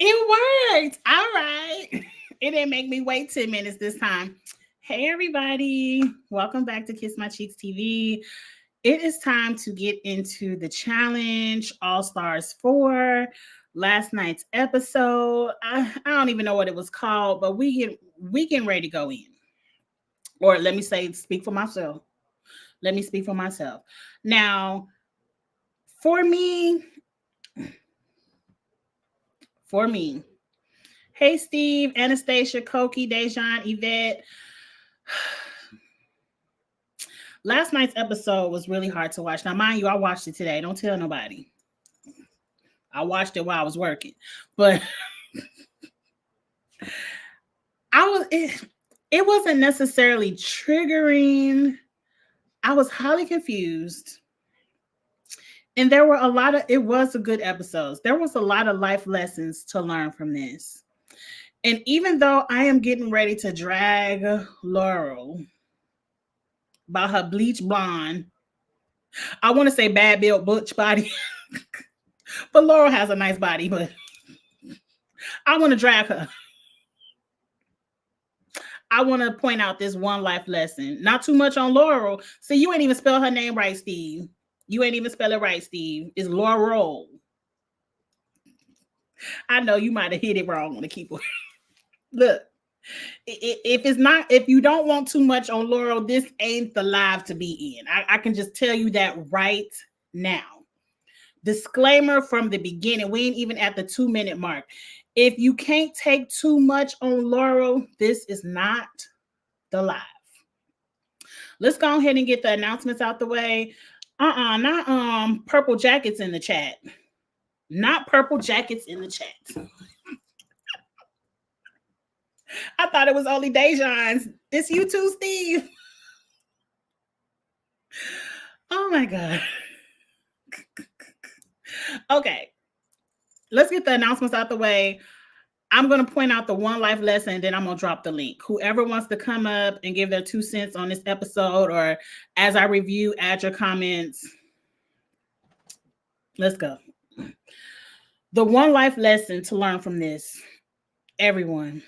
It worked. All right. It didn't make me wait 10 minutes this time. Hey, everybody. Welcome back to Kiss My Cheeks TV. It is time to get into the challenge, All Stars 4. Last night's episode. I don't even know what it was called, but we getting ready to go in. Or let me say, speak for myself. Let me speak for myself. Now, for me, for me, hey, Steve, Anastasia, Koki, Dejan, Yvette. Last night's episode was really hard to watch. Now, mind you, I watched it today. Don't tell nobody. I watched it while I was working. But it wasn't necessarily triggering. I was highly confused. And there were it was a good episode. There was a lot of life lessons to learn from this. And even though I am getting ready to drag Laurel by her bleach blonde, I want to say bad built butch body, but Laurel has a nice body, but I want to drag her. I want to point out this one life lesson. Not too much on Laurel. See, you ain't even spell her name right, Steve. You ain't even spell it right, Steve. It's Laurel. I know you might have hit it wrong on the keyboard. Look, if you don't want too much on Laurel, this ain't the live to be in. I can just tell you that right now. Disclaimer from the beginning. We ain't even at the 2-minute mark. If you can't take too much on Laurel, this is not the live. Let's go ahead and get the announcements out the way. Not purple jackets in the chat. Not purple jackets in the chat. I thought it was only Dejan's. It's you too, Steve. Oh my God. Okay. Let's get the announcements out the way. I'm going to point out the one life lesson, then I'm going to drop the link. Whoever wants to come up and give their 2 cents on this episode, or as I review, add your comments. Let's go. The one life lesson to learn from this, everyone.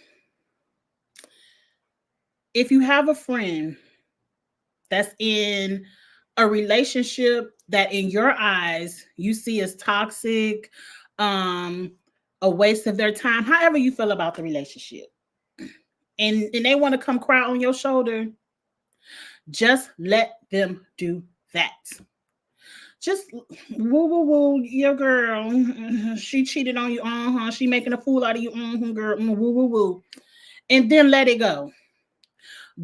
If you have a friend that's in a relationship that in your eyes you see as toxic, a waste of their time, however you feel about the relationship, and they want to come cry on your shoulder, just let them do that. Just woo, your girl, she cheated on you, she making a fool out of you, girl, woo, and then let it go.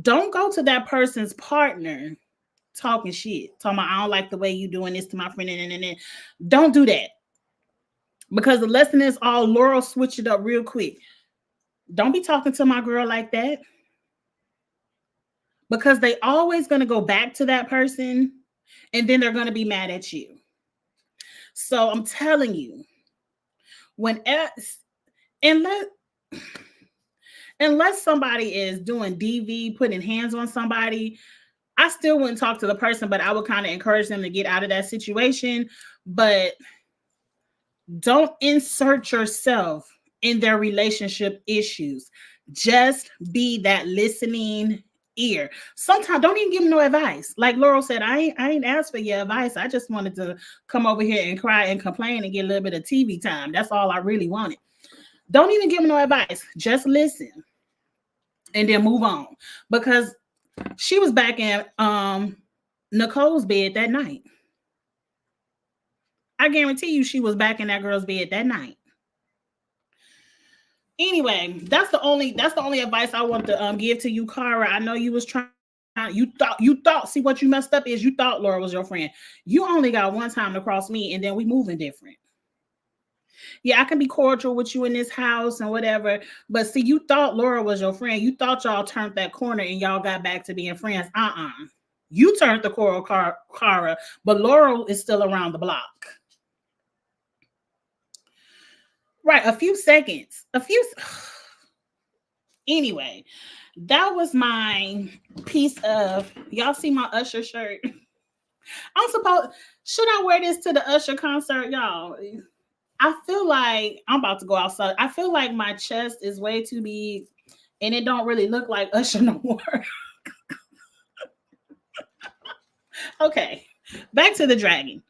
Don't go to that person's partner talking shit, talking about, I don't like the way you doing this to my friend, and don't do that. Because the lesson is all Laurel, switch it up real quick. Don't be talking to my girl like that. Because they always going to go back to that person, and then they're going to be mad at you. So I'm telling you, unless somebody is doing DV, putting hands on somebody, I still wouldn't talk to the person, but I would kind of encourage them to get out of that situation. But don't insert yourself in their relationship issues. Just be that listening ear. Sometimes don't even give them no advice. Like Laurel said, I ain't asked for your advice. I just wanted to come over here and cry and complain and get a little bit of TV time. That's all I really wanted. Don't even give them no advice. Just listen and then move on. Because she was back in Nicole's bed that night. I guarantee you she was back in that girl's bed that night. Anyway, that's the only advice I want to give to you, Cara. I know you was trying. You thought. See, what you messed up is you thought Laura was your friend. You only got one time to cross me, and then we moving different. Yeah, I can be cordial with you in this house and whatever, but see, you thought Laura was your friend. You thought y'all turned that corner and y'all got back to being friends. You turned the corner, Cara, but Laurel is still around the block. Right, a few seconds. Anyway, that was my piece of, y'all see my Usher shirt? Should I wear this to the Usher concert, y'all? I feel like I'm about to go outside. I feel like my chest is way too big and it don't really look like Usher no more. Okay, back to the dragon.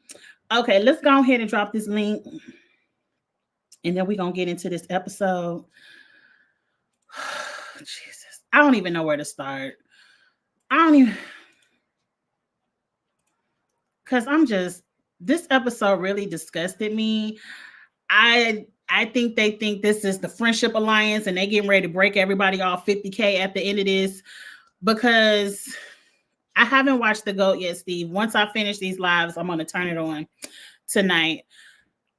Okay, let's go ahead and drop this link and then we're going to get into this episode. Jesus, I don't even know where to start. I don't even, because I'm just, this episode really disgusted me. I think they think this is the friendship alliance and they getting ready to break everybody off 50K at the end of this because I haven't watched the GOAT yet, Steve. Once I finish these lives, I'm gonna turn it on tonight.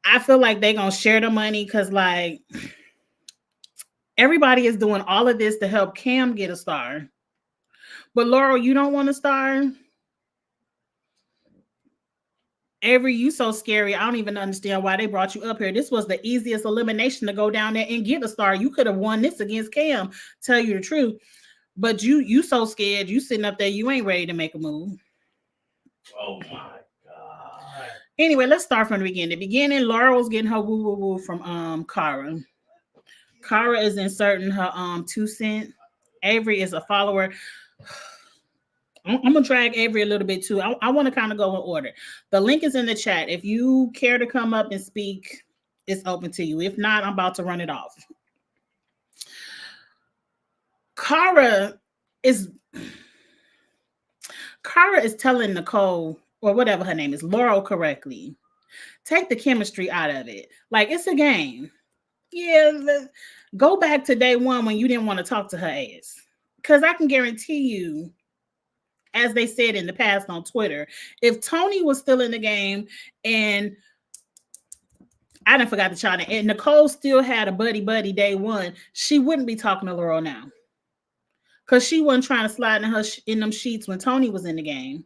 I feel like they're gonna share the money because like everybody is doing all of this to help Cam get a star. But Laurel, you don't want a star? Avery, you so scary. I don't even understand why they brought you up here. This was the easiest elimination to go down there and get a star. You could have won this against Cam, tell you the truth. But you so scared. You sitting up there, you ain't ready to make a move. Oh my God. Anyway, let's start from the beginning. The beginning, Laura was getting her woo woo woo from Cara. Cara is inserting her 2 cent. Avery is a follower. I'm gonna drag Avery a little bit too. I want to kind of go in order. The link is in the chat. If you care to come up and speak, it's open to you. If not, I'm about to run it off. Cara is telling Nicole or whatever her name is, Laurel correctly. Take the chemistry out of it. Like it's a game. Yeah, go back to day one when you didn't want to talk to her ass. Because I can guarantee you, as they said in the past on Twitter, if Tony was still in the game and I didn't forgot the China and Nicole still had a buddy day one, she wouldn't be talking to Laurel now. Because she wasn't trying to slide in in them sheets when Tony was in the game.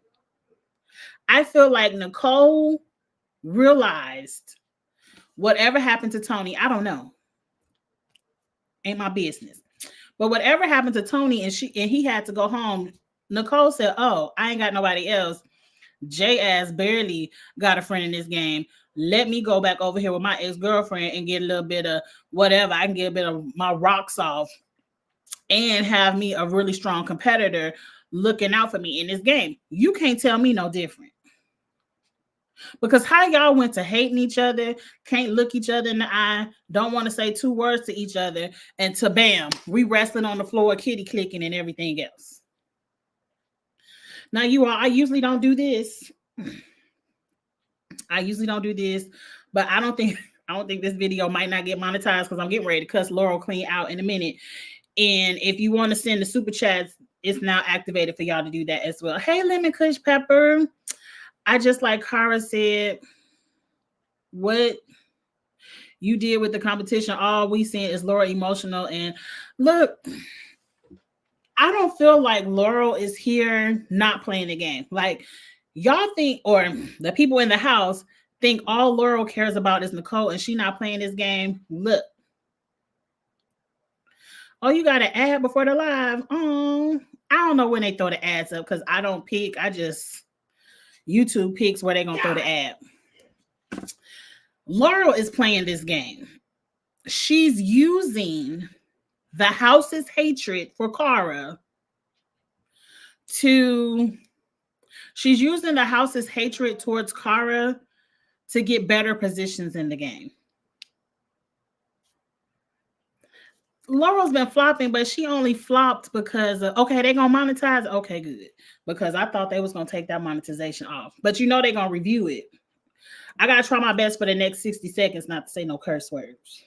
I feel like Nicole realized whatever happened to Tony, I don't know. Ain't my business. But whatever happened to Tony and he had to go home, Nicole said, "Oh, I ain't got nobody else. Jay ass barely got a friend in this game. Let me go back over here with my ex-girlfriend and get a little bit of whatever. I can get a bit of my rocks off and have me a really strong competitor looking out for me in this game. You can't tell me no different." Because how y'all went to hating each other, can't look each other in the eye, don't want to say 2 words to each other, and to bam, we wrestling on the floor, kitty clicking and everything else. Now you all, I usually don't do this. But I don't think this video might not get monetized because I'm getting ready to cuss Laurel clean out in a minute. And if you want to send the super chats, it's now activated for y'all to do that as well. Hey, Lemon Kush Pepper. I just like Cara said, what you did with the competition, all we seeing is Laurel emotional. And look, I don't feel like Laurel is here not playing the game. Like y'all think, or the people in the house think all Laurel cares about is Nicole and she not playing this game. Look. Oh, you got an ad before the live. Oh, I don't know when they throw the ads up because I don't pick. I just YouTube picks where they're gonna throw the ad. Laurel is playing this game. She's using the house's hatred for Cara she's using the house's hatred towards Cara to get better positions in the game. Laurel's been flopping, but she only flopped because of, okay, they're gonna monetize. Okay, good. Because I thought they was gonna take that monetization off. But you know they're gonna review it. I gotta try my best for the next 60 seconds not to say no curse words.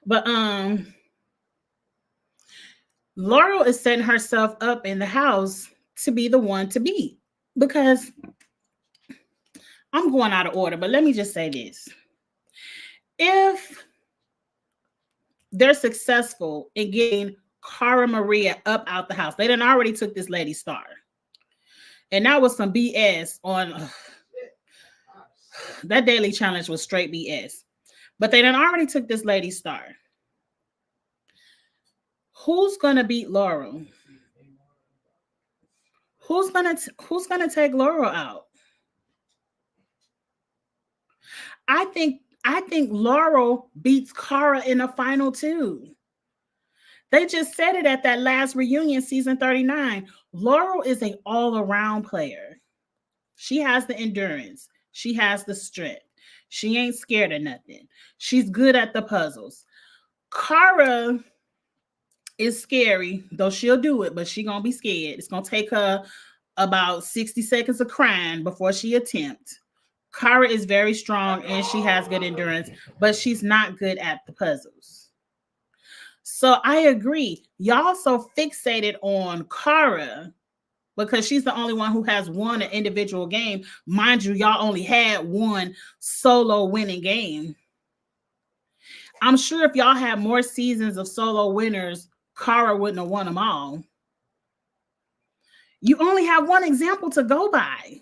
But Laurel is setting herself up in the house to be the one to beat. Because I'm going out of order, but let me just say this. If they're successful in getting Cara Maria up out the house, they done already took this lady's star. And that was some BS on that daily challenge was straight BS. But they done already took this lady's star. Who's gonna beat Laurel? Who's gonna take Laurel out? I think Laurel beats Cara in the final too. They just said it at that last reunion, season 39. Laurel is an all-around player. She has the endurance. She has the strength. She ain't scared of nothing. She's good at the puzzles. Cara is scary, though she'll do it, but she gonna be scared. It's gonna take her about 60 seconds of crying before she attempts. Cara is very strong and she has good endurance, but she's not good at the puzzles. So I agree. Y'all so fixated on Cara because she's the only one who has won an individual game. Mind you, y'all only had one solo winning game. I'm sure if y'all had more seasons of solo winners, Cara wouldn't have won them all. You only have one example to go by.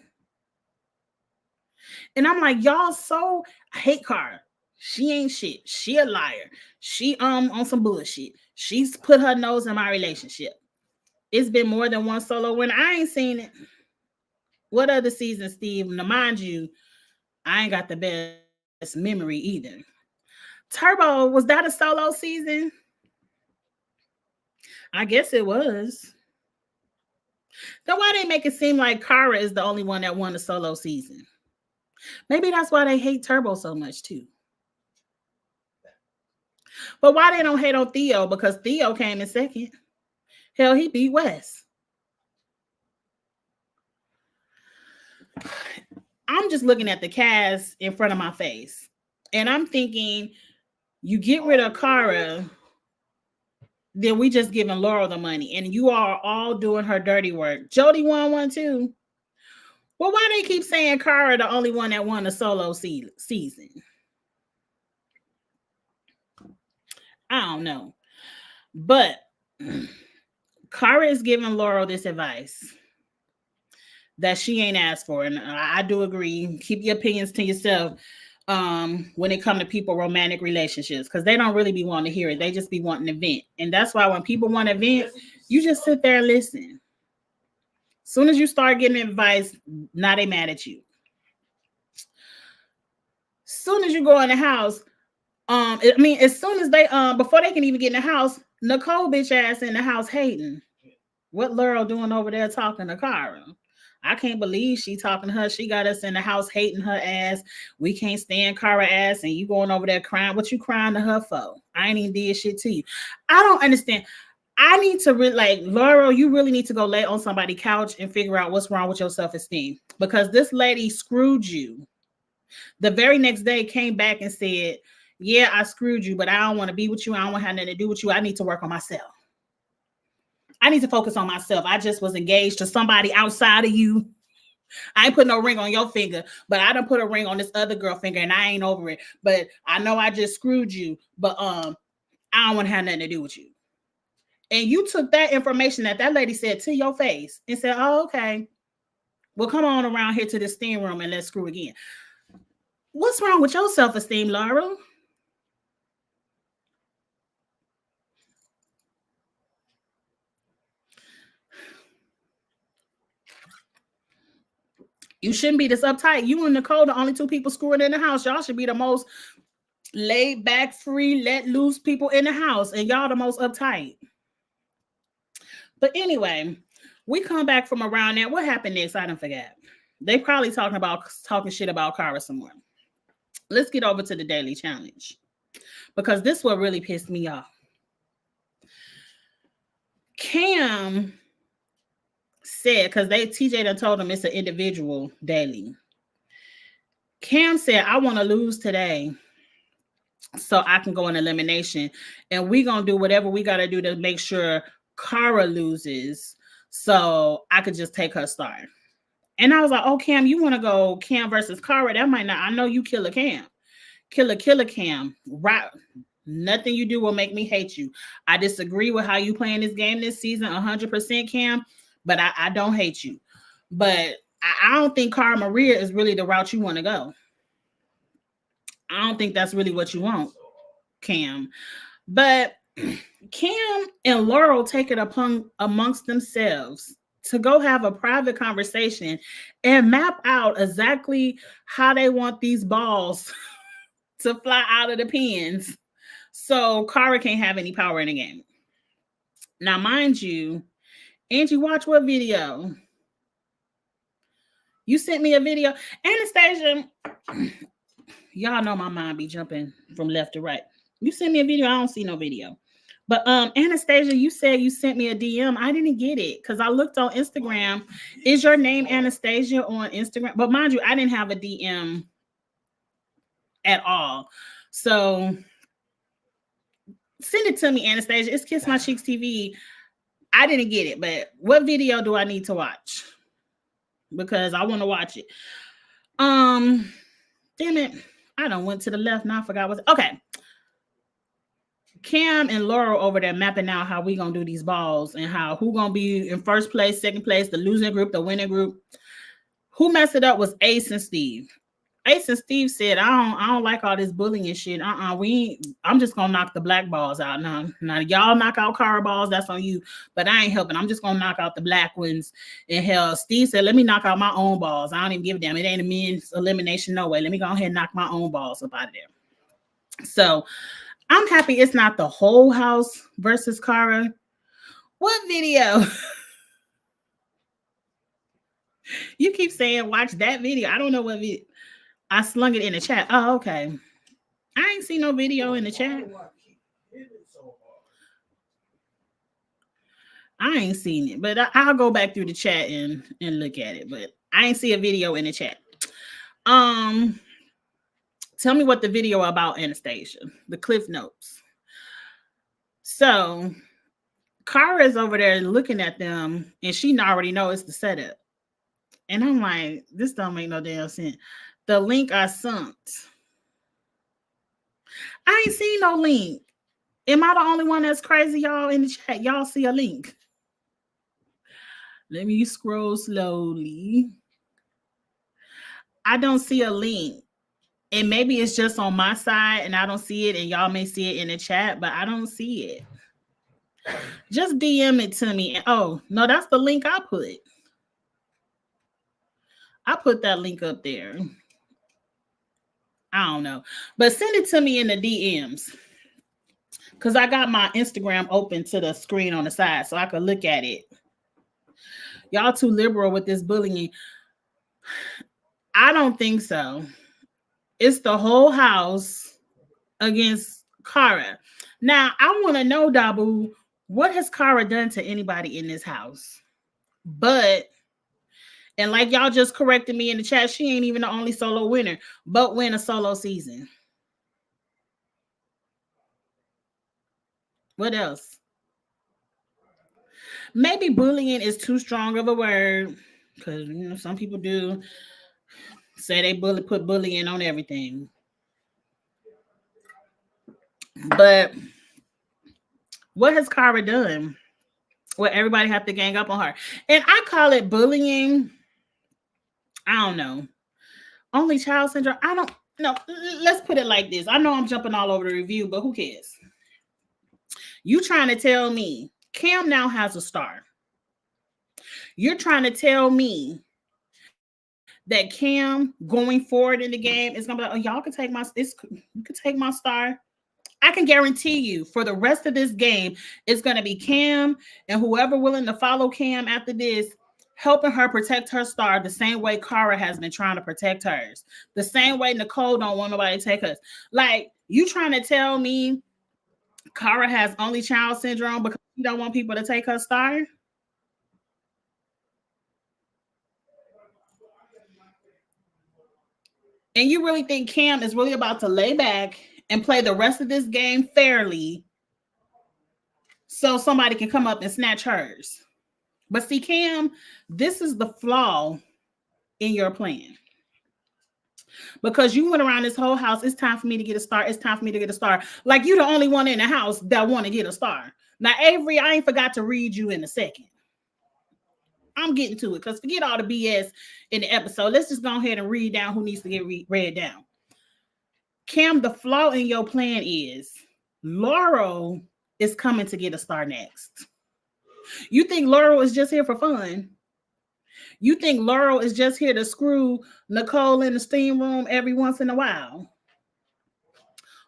And I'm like, y'all so I hate Cara. She ain't shit. She a liar. She on some bullshit. She's put her nose in my relationship. It's been more than one solo winner. I ain't seen it. What other season, Steve? Now, mind you, I ain't got the best memory either. Turbo, was that a solo season? I guess it was. Then why they make it seem like Cara is the only one that won the solo season? Maybe that's why they hate Turbo so much too. But why they don't hate on Theo? Because Theo came in second. Hell, he beat Wes. I'm just looking at the cast in front of my face. And I'm thinking, you get rid of Cara, then we just giving Laurel the money. And you are all doing her dirty work. Jody won one too. Well, why they keep saying Cara the only one that won the solo season? I don't know. But Cara is giving Laurel this advice that she ain't asked for. And I do agree. Keep your opinions to yourself when it comes to people romantic relationships, because they don't really be wanting to hear it. They just be wanting to vent. And that's why when people want to vent, you just sit there and listen. Soon as you start getting advice, now they mad at you. Soon as you go in the house, as soon as they before they can even get in the house, Nicole bitch ass in the house hating. What Laurel doing over there talking to Cara? I can't believe she talking to her. She got us in the house hating her ass. We can't stand Cara ass, and you going over there crying. What you crying to her for? I ain't even did shit to you. I don't understand. I need to like Laurel. You really need to go lay on somebody's couch and figure out what's wrong with your self-esteem, because this lady screwed you. The very next day came back and said, "Yeah, I screwed you, but I don't want to be with you. I don't want to have nothing to do with you. I need to work on myself. I need to focus on myself. I just was engaged to somebody outside of you. I ain't put no ring on your finger, but I done put a ring on this other girl finger and I ain't over it. But I know I just screwed you, but I don't want to have nothing to do with you." And you took that information that that lady said to your face and said, "Oh, okay. Well, come on around here to the steam room and let's screw again." What's wrong with your self-esteem, Laura? You shouldn't be this uptight. You and Nicole, the only two people screwing in the house. Y'all should be the most laid back, free, let loose people in the house. And y'all the most uptight. But anyway, we come back from around there. What happened next? I don't forget. They probably talking shit about Cara somewhere. Let's get over to the daily challenge, because this what really pissed me off. Cam said, because TJ done told him it's an individual daily. Cam said, "I want to lose today so I can go in elimination, and we gonna do whatever we gotta do to make sure Cara loses so I could just take her star." And I was like, "Oh, Cam, you want to go Cam versus Cara? That might not. I know you killer Cam, killer Cam. Right? Nothing you do will make me hate you. I disagree with how you playing this game this season, 100%, Cam, but I don't hate you. But I don't think Cara Maria is really the route you want to go. I don't think that's really what you want, Cam. But Cam and Laurel take it upon amongst themselves to go have a private conversation and map out exactly how they want these balls to fly out of the pins so Cara can't have any power in the game. Now, mind you, Angie, watch what video? You sent me a video. Anastasia, y'all know my mind be jumping from left to right. You sent me a video. I don't see no video. But Anastasia, you said you sent me a DM. I didn't get it because I looked on Instagram. Is your name Anastasia on Instagram? But mind you, I didn't have a DM at all. So send it to me, Anastasia. It's Kiss My Cheeks TV. I didn't get it, but what video do I need to watch? Because I want to watch it. Damn it. I done went to the left. Now I forgot what's okay. Cam and Laurel over there mapping out how we gonna do these balls and how who gonna be in first place, second place, the losing group, the winning group. Who messed it up was Ace and Steve. Ace and Steve said, I don't like all this bullying and shit. I'm just gonna knock the black balls out. Now y'all knock out Cara balls, that's on you. But I ain't helping. I'm just gonna knock out the black ones. And hell, Steve said, let me knock out my own balls. I don't even give a damn. It ain't a men's elimination, no way. Let me go ahead and knock my own balls up out of there. So I'm happy it's not the whole house versus Cara. What video? You keep saying watch that video. I don't know what video. I slung it in the chat. Oh, okay. I ain't seen no video in the chat. I ain't seen it, but I'll go back through the chat and look at it. But I ain't see a video in the chat. Tell me what the video about, Anastasia. The Cliff Notes. So Cara is over there looking at them, and she already knows it's the setup. And I'm like, this don't make no damn sense. The link I sent. I ain't seen no link. Am I the only one that's crazy, y'all, in the chat? Y'all see a link? Let me scroll slowly. I don't see a link. And maybe it's just on my side and I don't see it, and y'all may see it in the chat, but I don't see it. Just DM it to me. Oh, no, that's the link I put. I put that link up there. I don't know. But send it to me in the DMs. Because I got my Instagram open to the screen on the side so I could look at it. Y'all too liberal with this bullying. I don't think so. It's the whole house against Cara. Now, I want to know, Dabu, what has Cara done to anybody in this house? And like y'all just corrected me in the chat, she ain't even the only solo winner, but win a solo season. What else? Maybe bullying is too strong of a word, because some people do say they put bullying on everything. But what has Cara done where everybody have to gang up on her? And I call it bullying. I don't know. Only child syndrome. I don't know. Let's put it like this. I know I'm jumping all over the review, but who cares? You trying to tell me Cam now has a star. You're trying to tell me that Cam going forward in the game is gonna be like, oh, y'all can take you can take my star. I can guarantee you for the rest of this game, it's gonna be Cam and whoever willing to follow Cam after this, helping her protect her star the same way Cara has been trying to protect hers. The same way Nicole don't want nobody to take hers. Like, you trying to tell me Cara has only child syndrome because she don't want people to take her star? And you really think Cam is really about to lay back and play the rest of this game fairly so somebody can come up and snatch hers? But see, Cam, this is the flaw in your plan. Because you went around this whole house, it's time for me to get a star. It's time for me to get a star. Like, you the only one in the house that want to get a star. Now, Avery, I ain't forgot to read you in a second. I'm getting to it because forget all the BS in the episode. Let's just go ahead and read down who needs to get read down. Cam, the flaw in your plan is Laurel is coming to get a star next. You think Laurel is just here for fun? You think Laurel is just here to screw Nicole in the steam room every once in a while?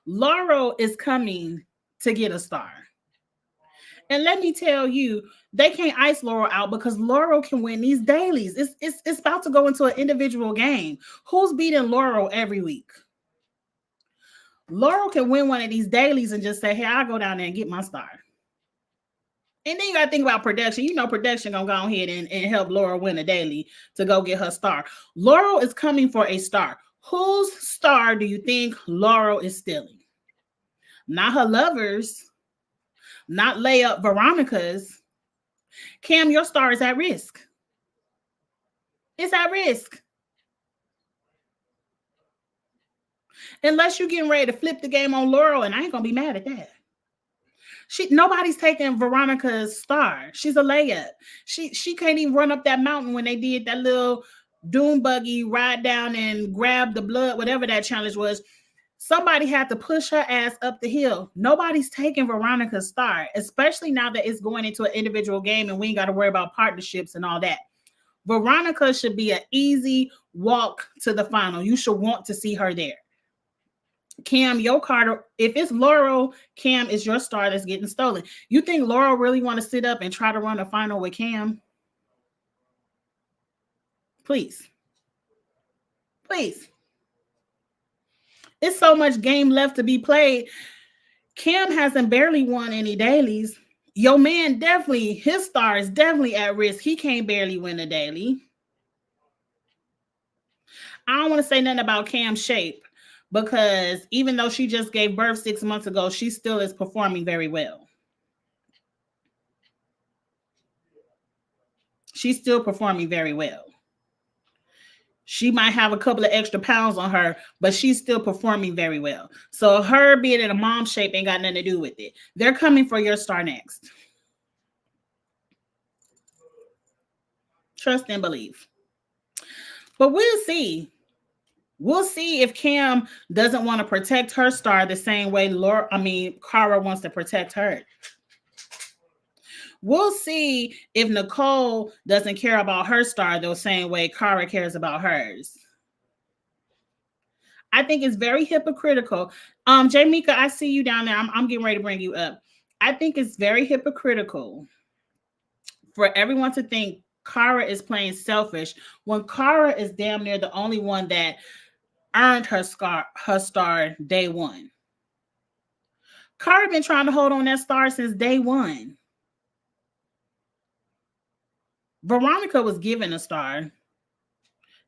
Laurel is coming to get a star. And let me tell you, they can't ice Laurel out because Laurel can win these dailies. It's about to go into an individual game. Who's beating Laurel every week? Laurel can win one of these dailies and just say, hey, I'll go down there and get my star. And then you got to think about production. You know, production going to go ahead and help Laurel win a daily to go get her star. Laurel is coming for a star. Whose star do you think Laurel is stealing? Not her lovers, not layup Veronica's. Cam, your star is at risk. It's at risk. Unless you're getting ready to flip the game on Laurel, and I ain't going to be mad at that. Nobody's taking Veronica's star. She's a layup. She can't even run up that mountain when they did that little doom buggy ride down and grab the blood, whatever that challenge was. Somebody had to push her ass up the hill. Nobody's taking Veronica's star, especially now that it's going into an individual game and we ain't got to worry about partnerships and all that. Veronica should be an easy walk to the final. You should want to see her there. Cam, your card, if it's Laurel, Cam is your star that's getting stolen. You think Laurel really want to sit up and try to run a final with Cam? Please. Please. It's so much game left to be played. Cam hasn't barely won any dailies. Your man definitely, his star is definitely at risk. He can't barely win a daily. I don't want to say nothing about Cam's shape because even though she just gave birth 6 months ago, she still is performing very well. She's still performing very well. She might have a couple of extra pounds on her, but she's still performing very well. So her being in a mom shape ain't got nothing to do with it. They're coming for your star next. Trust and believe. But we'll see. We'll see if Cam doesn't want to protect her star the same way Cara wants to protect her. We'll see if Nicole doesn't care about her star the same way Cara cares about hers. I think it's very hypocritical. Jamika, I see you down there. I'm getting ready to bring you up. I think it's very hypocritical for everyone to think Cara is playing selfish when Cara is damn near the only one that earned her star day one. Cara been trying to hold on that star since day one. Veronica was given a star.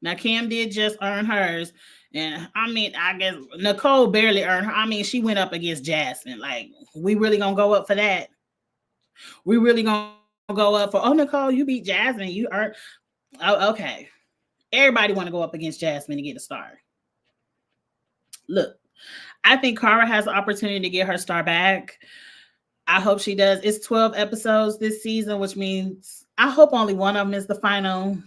Now, Cam did just earn hers. And I guess Nicole barely earned her. She went up against Jasmine. Like, we really going to go up for that? We really going to go up for, oh, Nicole, you beat Jasmine. You earned. Oh, okay. Everybody want to go up against Jasmine to get a star. Look, I think Cara has the opportunity to get her star back. I hope she does. It's 12 episodes this season, which means I hope only one of them is the final.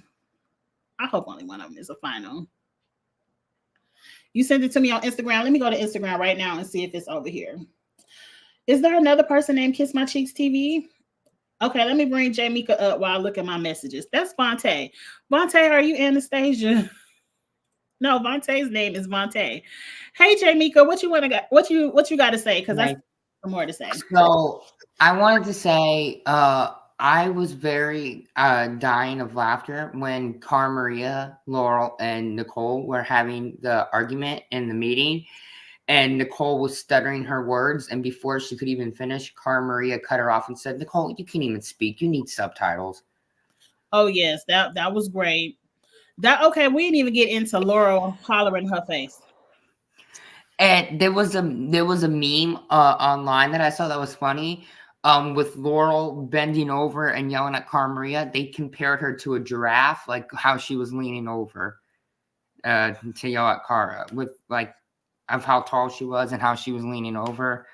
You sent it to me on Instagram. Let me go to Instagram right now and see if it's over here. Is there another person named Kiss My Cheeks TV? Okay, let me bring Jamika up while I look at my messages. That's Vontae. Vontae, are you Anastasia? No, Vontae's name is Vontae. Hey, Jamika, what you got to say? Because I have more to say. So I wanted to say, I was very dying of laughter when Cara Maria, Laurel, and Nicole were having the argument in the meeting, and Nicole was stuttering her words, and before she could even finish, Cara Maria cut her off and said, "Nicole, you can't even speak. You need subtitles." Oh yes, that was great. Okay, we didn't even get into Laurel hollering her face. And there was a meme online that I saw that was funny. With Laurel bending over and yelling at Cara Maria, they compared her to a giraffe, like how she was leaning over to yell at Cara, with like of how tall she was and how she was leaning over.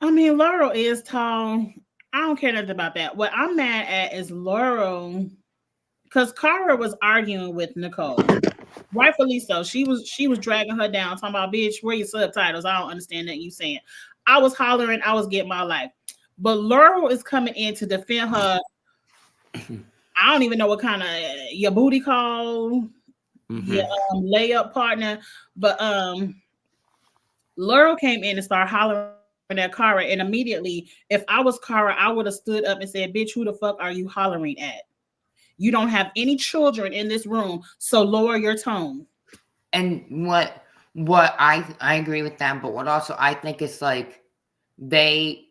Laurel is tall. I don't care nothing about that. What I'm mad at is Laurel, because Cara was arguing with Nicole. Rightfully so. She was dragging her down, talking about, bitch, where your subtitles? I don't understand that you saying. I was hollering. I was getting my life. But Laurel is coming in to defend her. I don't even know what kind of your booty call, your layup partner, but Laurel came in and started hollering at Cara, and immediately, if I was Cara, I would have stood up and said, "Bitch, who the fuck are you hollering at? You don't have any children in this room, so lower your tone." And what I agree with that, but what also I think is like they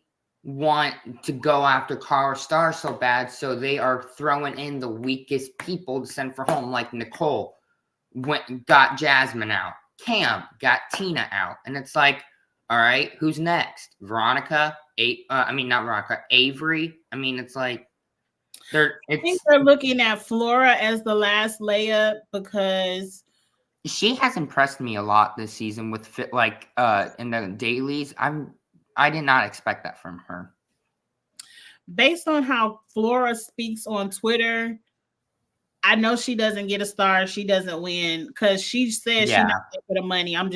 want to go after Cara Star so bad, so they are throwing in the weakest people to send for home, like Nicole got Jasmine out, Cam got Tina out, and it's like, all right, who's next? Veronica? Not Veronica, Avery. I mean, it's like I think they're looking at Flora as the last layup because she has impressed me a lot this season with in the dailies. I did not expect that from her. Based on how Flora speaks on Twitter, I know she doesn't get a star. She doesn't win because she says she's not there for the money. I'm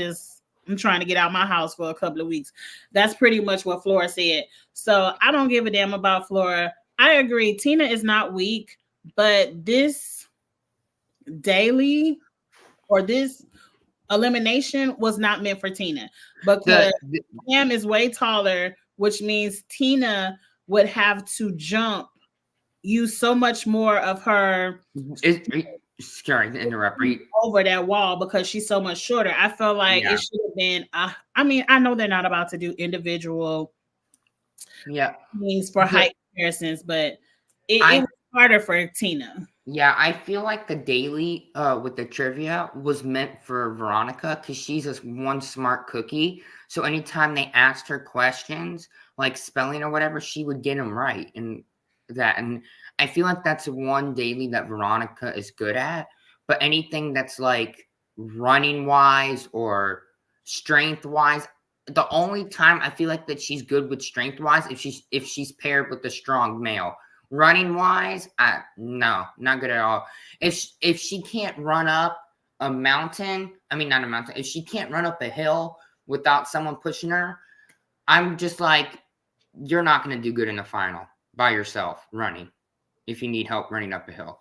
trying to get out my house for a couple of weeks. That's pretty much what Flora said. So I don't give a damn about Flora. I agree. Tina is not weak, but this daily or this elimination was not meant for Tina because Cam is way taller, which means Tina would have to use so much more of her. Sorry to interrupt. Over that wall because she's so much shorter. I felt like it should have been. I know they're not about to do individual means for height comparisons, but it was harder for Tina. Yeah, I feel like the daily with the trivia was meant for Veronica because she's this one smart cookie. So anytime they asked her questions like spelling or whatever, she would get them right and I feel like that's one daily that Veronica is good at. But anything that's like running wise or strength wise, the only time I feel like that she's good with strength wise if she's paired with a strong male. Running wise, no, not good at all. If she can't run up a mountain, not a mountain, if she can't run up a hill without someone pushing her, I'm just like, you're not going to do good in the final by yourself running if you need help running up a hill.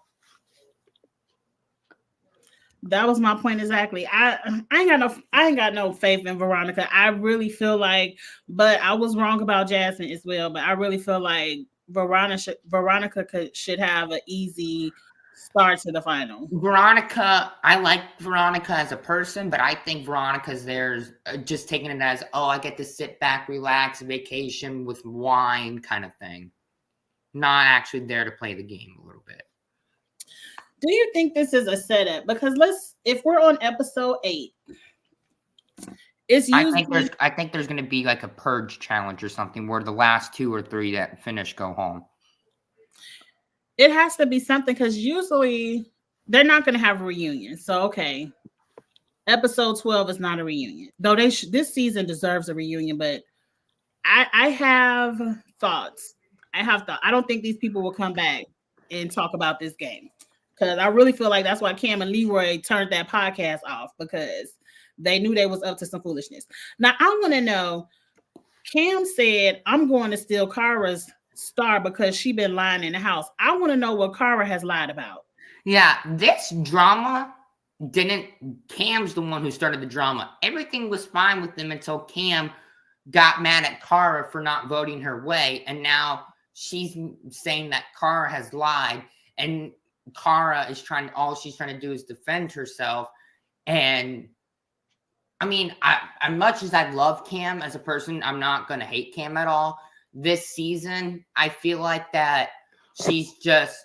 That was my point exactly. I ain't got no faith in Veronica. I really feel like, but I was wrong about Jasmine as well. But I really feel like Veronica should have an easy start to the final. Veronica, I like Veronica as a person, but I think Veronica's there's just taking it as, oh, I get to sit back, relax, vacation with wine kind of thing. Not actually there to play the game a little bit. Do you think this is a setup? Because if we're on episode 8, it's usually I think there's going to be like a purge challenge or something where the last 2 or 3 that finish go home. It has to be something because usually they're not going to have a reunion. So okay, episode 12 is not a reunion, though. This season deserves a reunion, but I have thoughts. I don't think these people will come back and talk about this game. Because I really feel like that's why Cam and Leroy turned that podcast off because they knew they was up to some foolishness. Now, I want to know, Cam said, I'm going to steal Cara's star because she been lying in the house. I want to know what Cara has lied about. Yeah, this drama Cam's the one who started the drama. Everything was fine with them until Cam got mad at Cara for not voting her way. And now she's saying that Cara has lied and Cara is all she's trying to do is defend herself. And I much as I love Cam as a person, I'm not going to hate Cam at all. This season, I feel like that she's just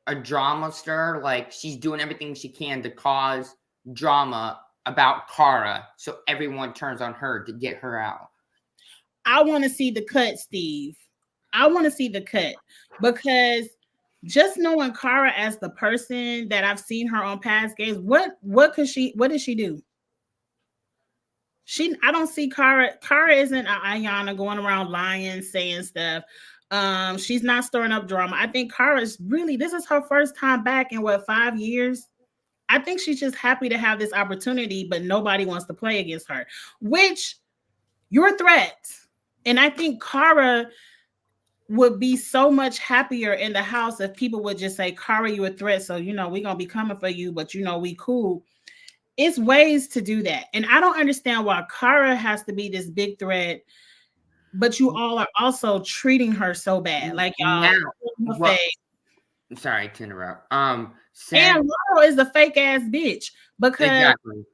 a drama stir. Like she's doing everything she can to cause drama about Cara. So everyone turns on her to get her out. I want to see the cut, Steve. I want to see the cut because just knowing Cara as the person that I've seen her on past games, what did she do? I don't see Cara. Cara isn't Ayana going around lying, saying stuff. She's not stirring up drama. I think Cara's this is her first time back in 5 years. I think she's just happy to have this opportunity, but nobody wants to play against her, which you're a threat. And I think Cara would be so much happier in the house if people would just say, Cara, you a threat. So, we're going to be coming for you, but we cool. It's ways to do that. And I don't understand why Cara has to be this big threat, but you all are also treating her so bad. Like Now, y'all, what? Sorry to interrupt. and Laurel is a fake ass bitch because exactly.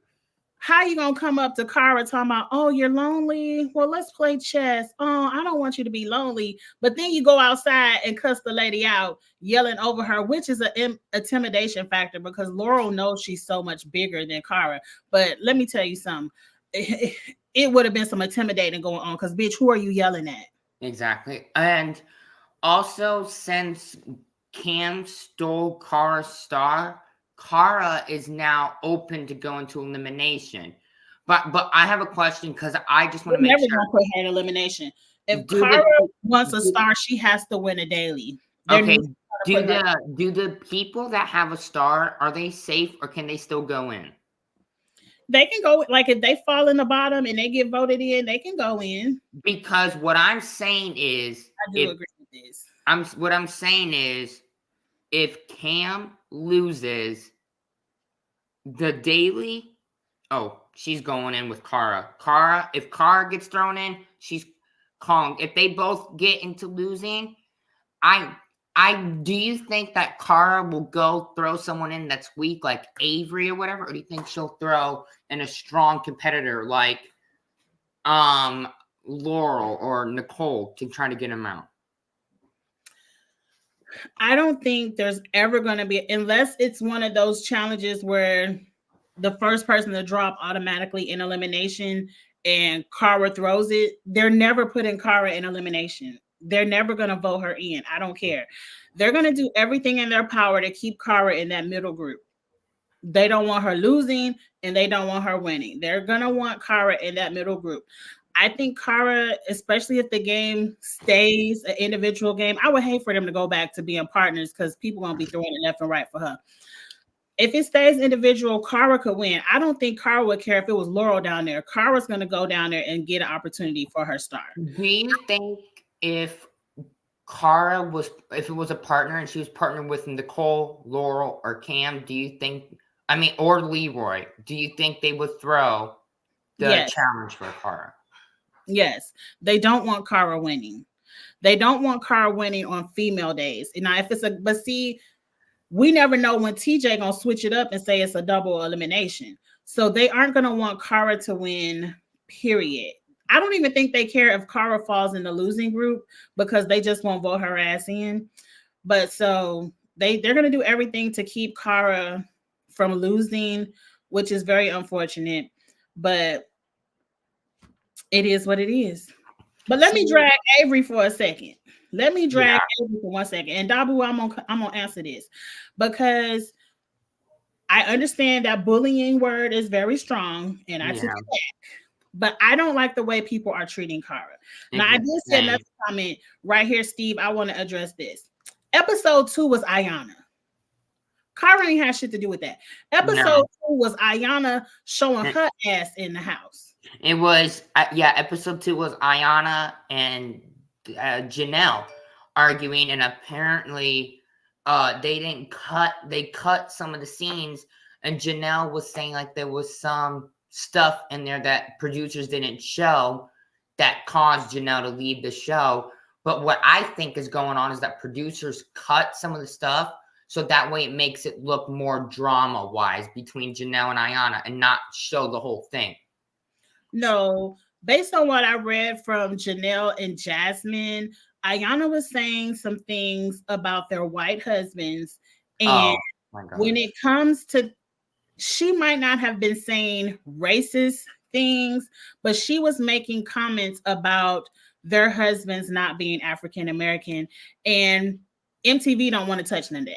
how you gonna come up to Cara talking about, oh, you're lonely? Well, let's play chess. Oh, I don't want you to be lonely. But then you go outside and cuss the lady out, yelling over her, which is an intimidation factor because Laurel knows she's so much bigger than Cara. But let me tell you something. It would have been some intimidating going on because, bitch, who are you yelling at? Exactly. And also, since Cam stole Cara's star, Cara is now open to go into elimination. But I have a question because I just want to make sure. Never put her in elimination. If Cara wants a star, she has to win a daily. Okay. Do the people that have a star, are they safe or can they still go in? They can go, like if they fall in the bottom and they get voted in, they can go in. Because what I'm saying is, I do agree with this. What I'm saying is, if Cam loses the daily, she's going in with Cara. If Cara gets thrown in, she's calling. If they both get into losing, do you think that Cara will go throw someone in that's weak, like Avery or whatever, or do you think she'll throw in a strong competitor like Laurel or Nicole to try to get him out? I don't think there's ever going to be, unless it's one of those challenges where the first person to drop automatically in elimination and Cara throws it, they're never putting Cara in elimination. They're never going to vote her in. I don't care. They're going to do everything in their power to keep Cara in that middle group. They don't want her losing and they don't want her winning. They're going to want Cara in that middle group. I think Cara, especially if the game stays an individual game, I would hate for them to go back to being partners because people are going to be throwing it left and right for her. If it stays individual, Cara could win. I don't think Cara would care if it was Laurel down there. Cara's going to go down there and get an opportunity for her star. Do you think if Cara if it was a partner and she was partnered with Nicole, Laurel, or Cam, or Leroy, do you think they would throw the challenge for Cara? Yes. They don't want Cara winning. They don't want Cara winning on female days. Now, if it's but see, we never know when TJ gonna switch it up and say it's a double elimination. So they aren't gonna want Cara to win, period. I don't even think they care if Cara falls in the losing group because they just won't vote her ass in. But so they're gonna do everything to keep Cara from losing, which is very unfortunate. But it is what it is. But let me drag Avery for a second. Avery for 1 second. And Dabu, I'm gonna answer this because I understand that bullying word is very strong, and I took it back. But I don't like the way people are treating Cara. Now, I did say another comment right here, Steve. I want to address this. Episode 2 was Ayanna. Cara ain't had shit to do with that. Episode 2 was Ayanna showing her ass in the house. It was, episode 2 was Ayanna and Janelle arguing, and apparently they cut some of the scenes, and Janelle was saying like there was some stuff in there that producers didn't show that caused Janelle to leave the show. But what I think is going on is that producers cut some of the stuff so that way it makes it look more drama-wise between Janelle and Ayanna and not show the whole thing. No, based on what I read from Janelle and Jasmine, Ayanna was saying some things about their white husbands. And when it comes to, she might not have been saying racist things, but she was making comments about their husbands not being African American. And MTV don't want to touch none of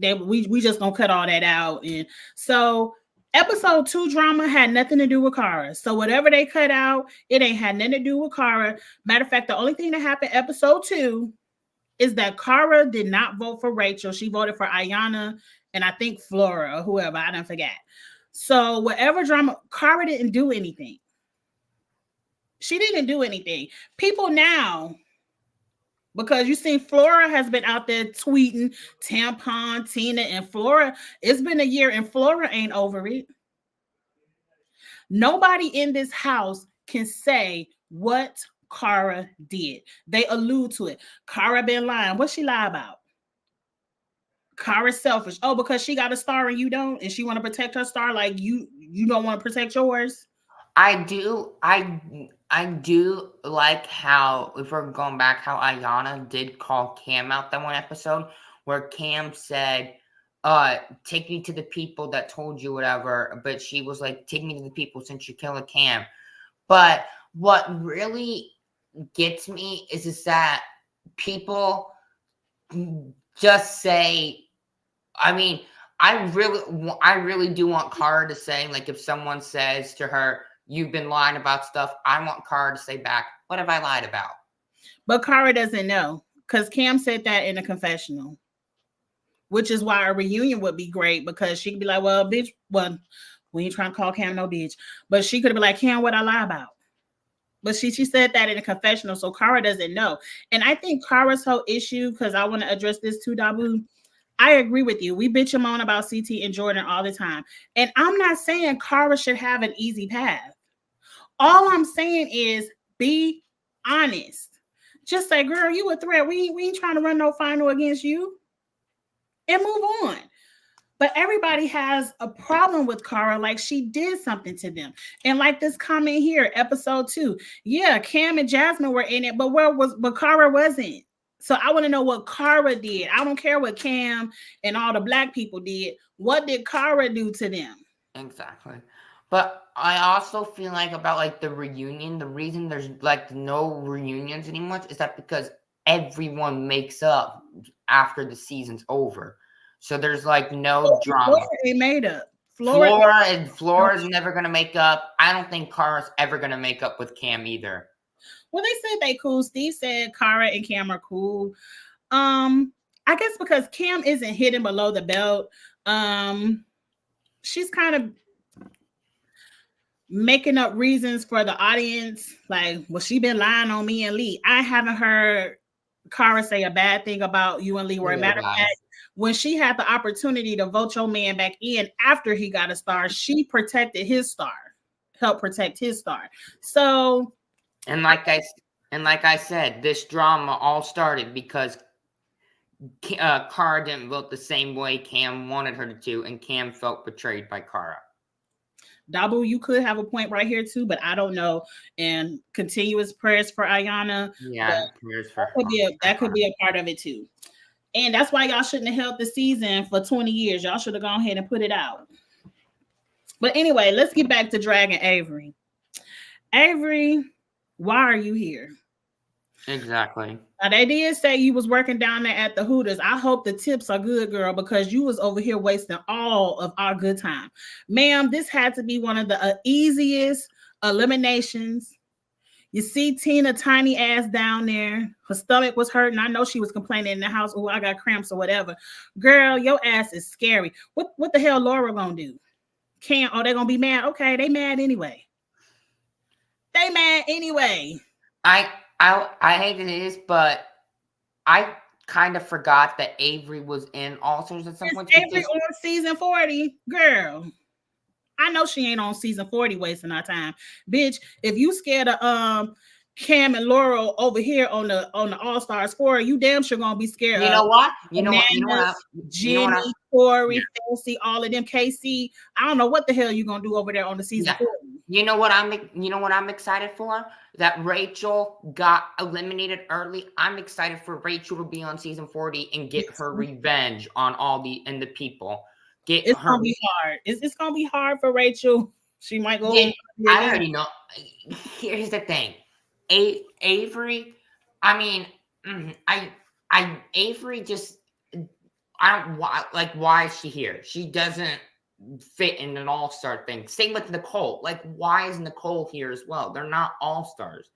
that. We just gonna cut all that out. And so episode 2 drama had nothing to do with Cara. So whatever they cut out, it ain't had nothing to do with Cara. Matter of fact, the only thing that happened episode 2 is that Cara did not vote for Rachel. She voted for Ayanna and I think Flora or whoever. I don't forget. So whatever drama, Cara didn't do anything. She didn't do anything. People now Because you seen Flora has been out there tweeting tampon, Tina, and Flora. It's been a year and Flora ain't over it. Nobody in this house can say what Cara did. They allude to it. Cara been lying. What she lie about? Cara's selfish. Oh, because she got a star and you don't, and she want to protect her star like you don't want to protect yours. I do like how, if we're going back, how Ayana did call Cam out that one episode where Cam said, take me to the people that told you whatever, but she was like, take me to the people since you killed Cam. But what really gets me is that people just say, I mean, I really do want Cara to say, like, if someone says to her, you've been lying about stuff, I want Cara to say back, what have I lied about? But Cara doesn't know because Cam said that in a confessional, which is why a reunion would be great because she could be like, well, bitch, well, we ain't trying to call Cam no bitch. But she could have been like, Cam, what I lie about? But she said that in a confessional, so Cara doesn't know. And I think Cara's whole issue, because I want to address this too, Dabu, I agree with you. We bitch him on about CT and Jordan all the time. And I'm not saying Cara should have an easy path. All I'm saying is be honest. Just say, girl, you a threat. We ain't trying to run no final against you. And move on. But everybody has a problem with Cara, like she did something to them. And like this comment here, episode 2. Yeah, Cam and Jasmine were in it, but Cara wasn't. So I want to know what Cara did. I don't care what Cam and all the black people did. What did Cara do to them? Exactly. But I also feel like about like the reunion, the reason there's like no reunions anymore is that because everyone makes up after the season's over. So there's like no drama. Flora ain't made up. Flora's never gonna make up. I don't think Cara's ever gonna make up with Cam either. Well, they said they cool. Steve said Cara and Cam are cool. I guess because Cam isn't hidden below the belt. She's kind of making up reasons for the audience. Like, well, she been lying on me and Lee. I haven't heard Cara say a bad thing about you and Lee. Where matter of fact, when she had the opportunity to vote your man back in after he got a star, she protected his star, helped protect his star. So, and like I said, this drama all started because Cara didn't vote the same way Cam wanted her to, and Cam felt betrayed by Cara. Dabu, you could have a point right here too, but I don't know. And continuous prayers for Ayana. Yeah, prayers for that could be a part of it too. And that's why y'all shouldn't have held the season for 20 years. Y'all should have gone ahead and put it out. But anyway, let's get back to Dragon Avery. Avery, why are you here? Exactly. Now, they did say you was working down there at the Hooters. I hope the tips are good, girl, because you was over here wasting all of our good time. Ma'am, this had to be one of the easiest eliminations. You see Tina tiny ass down there. Her stomach was hurting. I know she was complaining in the house. Oh, I got cramps or whatever. Girl, your ass is scary. What the hell Laura gonna do? They're gonna be mad. Okay, they mad anyway. They mad anyway. I hate this, but I kind of forgot that Avery was in All Stars at some point. Avery on season 40, girl. I know she ain't on season 40 wasting our time. Bitch, if you scared of Cam and Laurel over here on the All Stars 4, you damn sure gonna be scared. You know what? Jenny, Corey, Fancy, all of them. KC. I don't know what the hell you gonna do over there on the season 40. You know what I'm excited for? That Rachel got eliminated early. I'm excited for Rachel to be on season 40 and get her revenge on all the people. It's gonna be hard. It's gonna be hard for Rachel. She might go. I already know. Here's the thing, Avery. I mean, Avery just. I don't why is she here? She doesn't fit in an all-star thing. Same with Nicole. Like, why is Nicole here as well? They're not all-stars.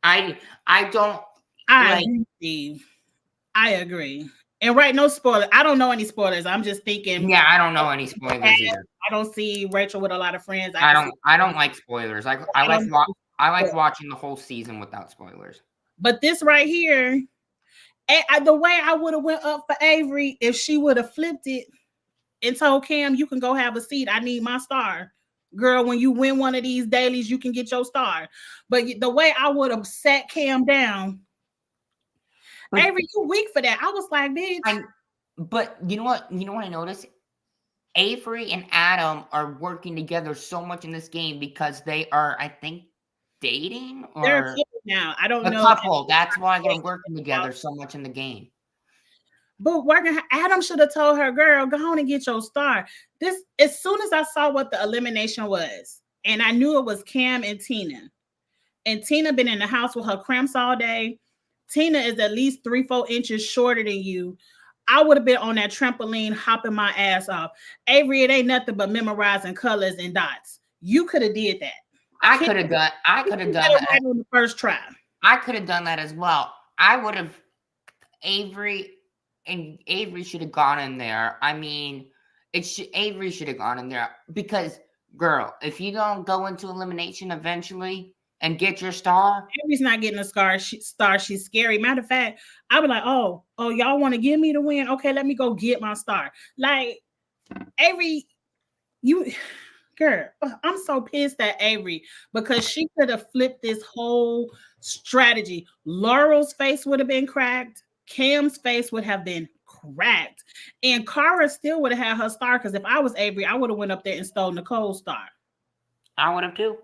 I agree. And right, no spoiler. I don't know any spoilers. I'm just thinking. Yeah, I don't know any spoilers either. I don't see Rachel with a lot of friends. I don't like spoilers. I like watching the whole season without spoilers. But this right here, the way I would have went up for Avery if she would have flipped it and told Cam, you can go have a seat. I need my star. Girl, when you win one of these dailies, you can get your star. But the way I would have sat Cam down, Avery, you weak for that. I was like, bitch. But you know what? You know what I noticed? Avery and Adam are working together so much in this game because they are, I think, dating They're a or couple now. I don't a know. couple. That's why they're working together so much in the game. But Adam should have told her, girl, go on and get your star. This, as soon as I saw what the elimination was, and I knew it was Cam and Tina. And Tina been in the house with her cramps all day. Tina is at least 3-4 inches shorter than you. I would have been on that trampoline hopping my ass off. Avery, it ain't nothing but memorizing colors and dots. You could have did that. I could have done that right on the first try. I could have done that as well. I would have Avery should have gone in there. I mean, Avery should have gone in there because, girl, if you don't go into elimination eventually and get your star, Avery's not getting a star. She's scary. Matter of fact, I be like, oh, y'all want to give me the win? Okay, let me go get my star. Like, Avery, girl, I'm so pissed at Avery because she could have flipped this whole strategy. Laurel's face would have been cracked. Cam's face would have been cracked. And Cara still would have had her star because if I was Avery, I would have went up there and stole Nicole's star. I would have too.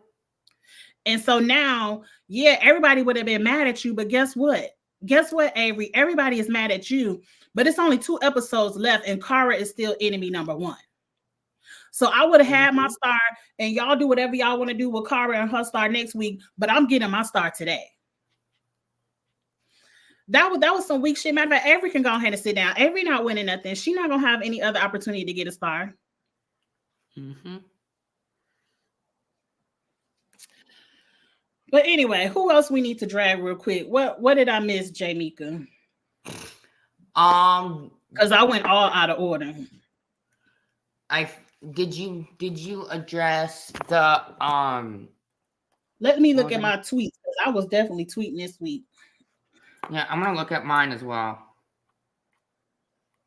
And so now, yeah, everybody would have been mad at you, but guess what? Guess what, Avery? Everybody is mad at you, but it's only 2 episodes left, and Cara is still enemy number 1. So I would have had my star, and y'all do whatever y'all want to do with Cara and her star next week, but I'm getting my star today. That was some weak shit. Matter of fact, Avery can go ahead and sit down. Avery not winning nothing. She's not going to have any other opportunity to get a star. Mm-hmm. But anyway, who else we need to drag real quick? What did I miss, Jamaica? Because I went all out of order. Did you address the Let me look at my tweets because I was definitely tweeting this week. Yeah, I'm gonna look at mine as well.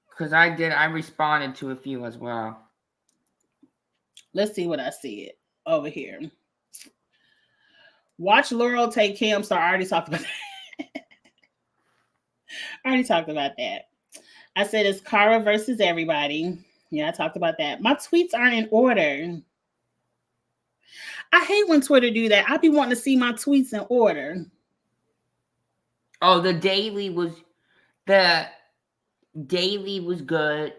Because I responded to a few as well. Let's see what I see over here. Watch Laurel take Cam star. I already talked about that. I said it's Cara versus everybody. Yeah, I talked about that. My tweets aren't in order. I hate when Twitter do that. I be wanting to see my tweets in order. Oh, the daily was good.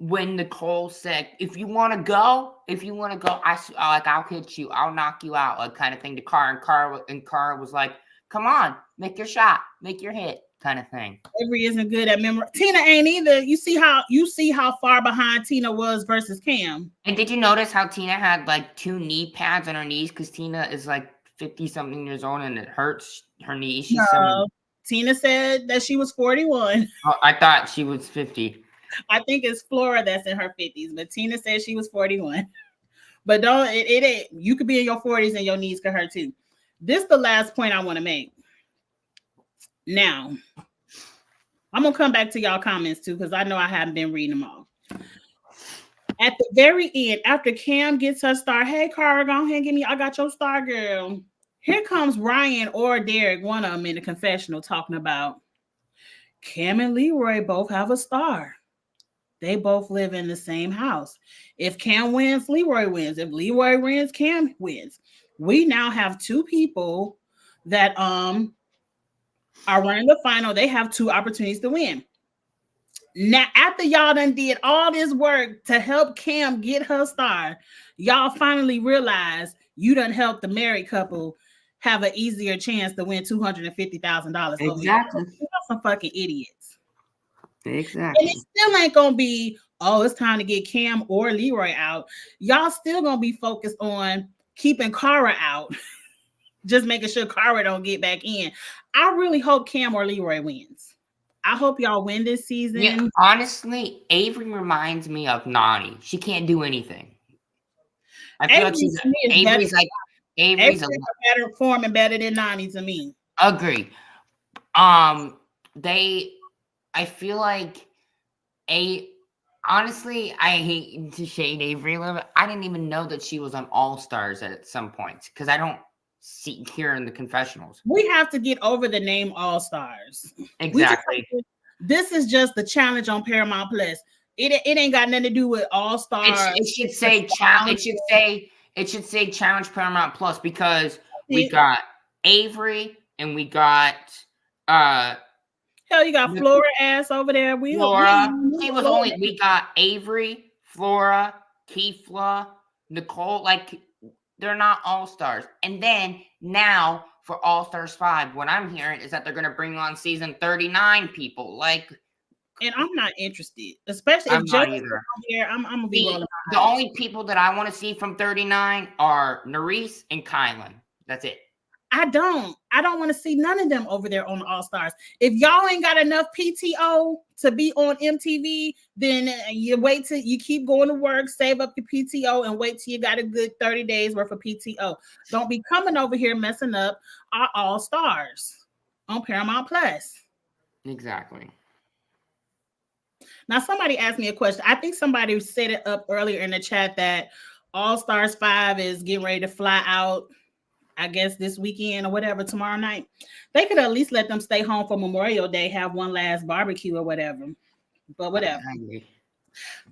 When Nicole said, if you want to go, I'll hit you, I'll knock you out, like kind of thing to Cara, and Cara was like, come on, make your shot, make your hit, kind of thing. Avery isn't good at memory. Tina ain't either. You see how far behind Tina was versus Cam. And did you notice how Tina had like 2 knee pads on her knees because Tina is like 50-something years old and it hurts her knees? She's Tina said that she was 41. Oh, I thought she was 50. I think it's Flora that's in her 50s, but Tina said she was 41. But it ain't. You could be in your 40s and your knees could hurt too. This is the last point I want to make. Now, I'm gonna come back to y'all comments too because I know I haven't been reading them all. At the very end, after Cam gets her star, hey Cara, go ahead and give me. I got your star, girl. Here comes Ryan or Derek, one of them in the confessional, talking about Cam and Leroy both have a star. They both live in the same house. If Cam wins, Leroy wins. If Leroy wins, Cam wins. We now have 2 people that are running the final. They have 2 opportunities to win. Now, after y'all done did all this work to help Cam get her star, y'all finally realize you done helped the married couple have an easier chance to win $250,000. Exactly. You're some fucking idiots. Exactly. And it still ain't gonna be, oh, it's time to get Cam or Leroy out. Y'all still gonna be focused on keeping Cara out, just making sure Cara don't get back in. I really hope Cam or Leroy wins. I hope y'all win this season. Yeah, honestly, Avery reminds me of Nani. She can't do anything. I feel like Avery's Avery's better performing better than Nani to me. agree. They, I feel like honestly, I hate to shade Avery a little bit. I didn't even know that she was on All Stars at some points because I don't see here in the confessionals. We have to get over the name All Stars. Exactly. This is just the challenge on Paramount Plus. It ain't got nothing to do with All Stars. It should say challenge. It should say challenge Paramount Plus because we got Avery and we got hell, you got Flora ass over there. Flora. We got Avery, Flora, Keefla, Nicole. Like they're not all stars. And then now for All Stars 5, what I'm hearing is that they're gonna bring on season 39 people. Like, and I'm not interested, especially I'm if not either. Here, I'm gonna be rolling. The only people that I want to see from 39 are Nerese and Kylan. That's it. I don't want to see none of them over there on All Stars. If y'all ain't got enough PTO to be on MTV, then you wait till you keep going to work, save up your PTO, and wait till you got a good 30 days worth of PTO. Don't be coming over here messing up our All Stars on Paramount Plus. Exactly. Now, somebody asked me a question. I think somebody set it up earlier in the chat that All Stars 5 is getting ready to fly out, I guess this weekend or whatever, tomorrow night. They could at least let them stay home for Memorial Day, have one last barbecue or whatever. But whatever.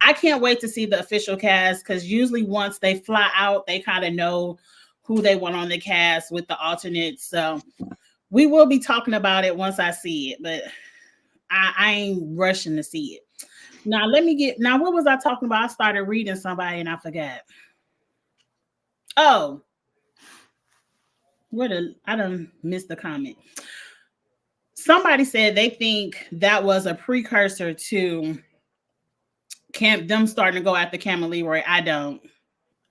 I can't wait to see the official cast because usually once they fly out, they kind of know who they want on the cast with the alternates. So we will be talking about it once I see it, but I ain't rushing to see it. Now, what was I talking about? I started reading somebody and I forgot. Oh, I done missed the comment. Somebody said they think that was a precursor to them starting to go after Cam and Leroy. I don't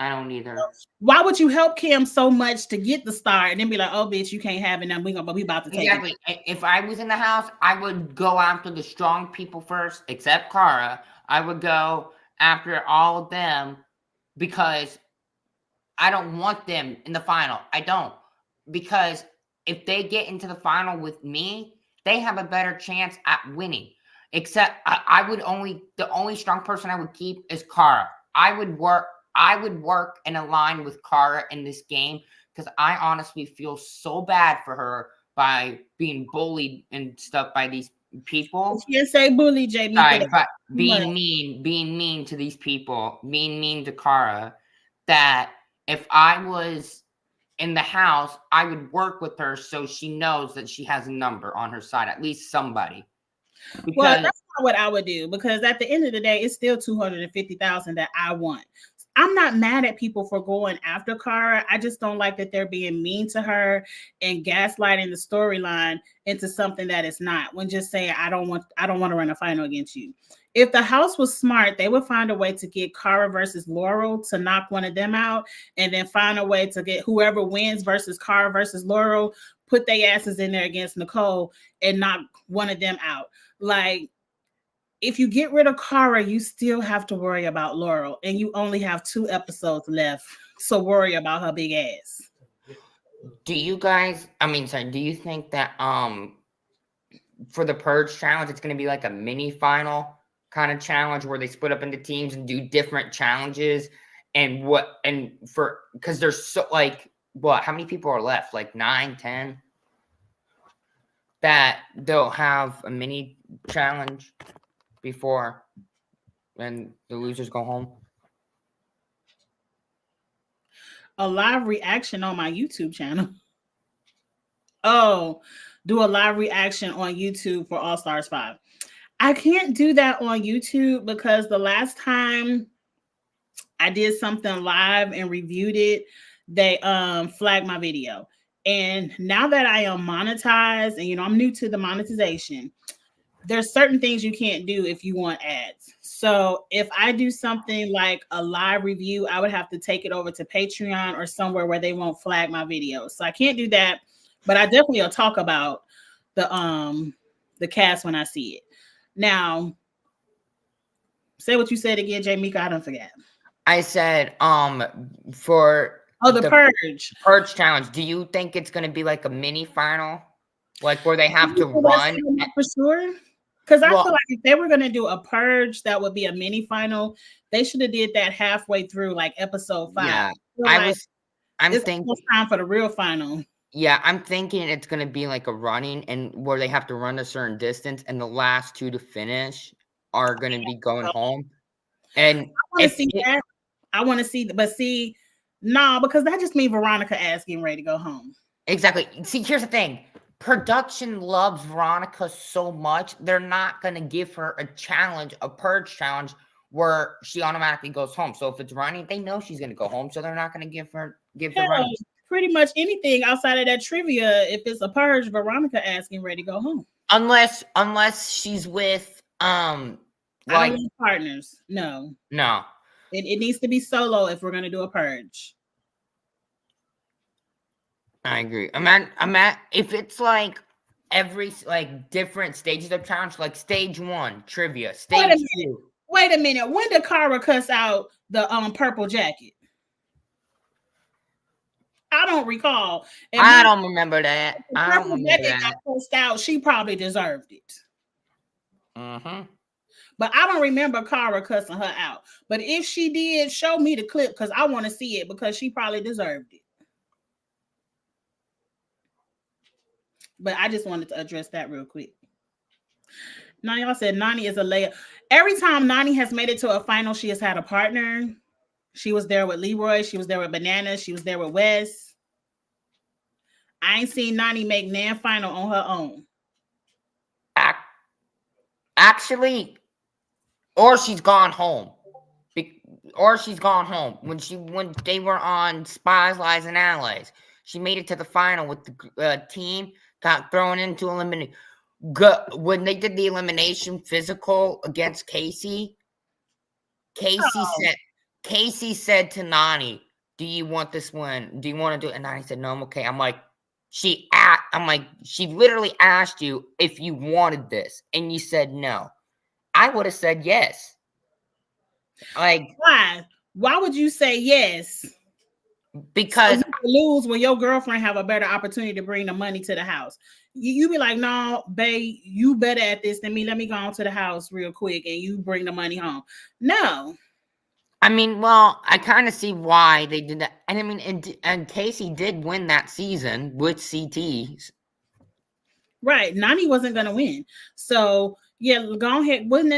either. Why would you help Cam so much to get the star and then be like, oh, bitch, you can't have it now. We about to take it. If I was in the house, I would go after the strong people first, except Cara. I would go after all of them because I don't want them in the final. I don't. Because if they get into the final with me, they have a better chance at winning. Except the only strong person I would keep is Cara. I would work and align with Cara in this game because I honestly feel so bad for her by being bullied and stuff by these people. You can't say bully, Jamie. But being mean to these people, being mean to Cara, that if I was in the house, I would work with her so she knows that she has a number on her side, at least somebody. Well, that's not what I would do because at the end of the day, it's still $250,000 that I want. I'm not mad at people for going after Cara. I just don't like that they're being mean to her and gaslighting the storyline into something that it's not. When just saying, I don't want to run a final against you. If the house was smart, they would find a way to get Cara versus Laurel to knock one of them out, and then find a way to get whoever wins versus Cara versus Laurel, put their asses in there against Nicole and knock one of them out. Like, if you get rid of Cara, you still have to worry about Laurel, and you only have 2 episodes left, so worry about her big ass. Do you think that for the Purge challenge, it's going to be like a mini final kind of challenge where they split up into teams and do different challenges? Because there's how many people are left? Like 9, 10? That they'll have a mini challenge before and the losers go home. A live reaction on my YouTube channel. Oh, do a live reaction on YouTube for All Stars 5. I can't do that on YouTube because the last time I did something live and reviewed it, they flagged my video. And now that I am monetized and I'm new to the monetization, there's certain things you can't do if you want ads. So if I do something like a live review, I would have to take it over to Patreon or somewhere where they won't flag my videos. So I can't do that, but I definitely will talk about the cast when I see it. Now, say what you said again, Jamika. I don't forget. I said for Oh, the the purge. purge challenge. Do you think it's going to be like a mini final, like where they have to Let's run? find out for sure. Because I Well, feel like if they were gonna do a purge, that would be a mini final. They should have did that halfway through, like episode 5. yeah, I feel I like was. I'm it's thinking. almost time for the real final. Yeah, I'm thinking it's going to be like a running, and where they have to run a certain distance, and the last two to finish are going to be going I home. And want to see that. I want to see, but see, no, because that just means Veronica ass getting ready to go home. exactly. See, here's the thing. Production loves Veronica so much, they're not going to give her a challenge, a purge challenge, where she automatically goes home. So if it's running, they know she's going to go home, so they're not going to give the Hell, running. pretty much anything outside of that trivia, if it's a purge, Veronica ass getting ready to go home. Unless she's with I like don't want partners. No, no. it needs to be solo if we're gonna do a purge. I agree. I'm at if it's like every like different stages of challenge, like stage 1 trivia, Wait a stage minute. 2. Wait a minute. When did Cara cuss out the purple jacket? I don't recall. And I my don't remember that. the I don't purple remember jacket that. got cussed out. She probably deserved it. Mm-hmm. But I don't remember Cara cussing her out. But if she did, show me the clip because I want to see it because she probably deserved it. But I just wanted to address that real quick. Now y'all said Nani is a layer. Every time Nani has made it to a final, she has had a partner. She was there with Leroy. She was there with Banana. She was there with Wes. I ain't seen Nani make Nan final on her own. Actually, or she's gone home. Or she's gone home. When they were on Spies, Lies, and Allies, she made it to the final with the team. Got thrown into elimination. When they did the elimination physical against Casey, Oh, Casey said to Nani, "Do you want this win? Do you want to do it?" And Nani said, "No, I'm okay." I'm like, she literally asked you if you wanted this, and you said no. I would have said yes. Like, why? Why would you say yes? So because you lose when your girlfriend have a better opportunity to bring the money to the house. You be like, no, babe, you better at this than me. Let me go on to the house real quick and you bring the money home. No. I mean, well, I kind of see why they did that. And I mean, and Casey did win that season with CTs. Right. Nani wasn't gonna win. So yeah, go ahead. Wasn't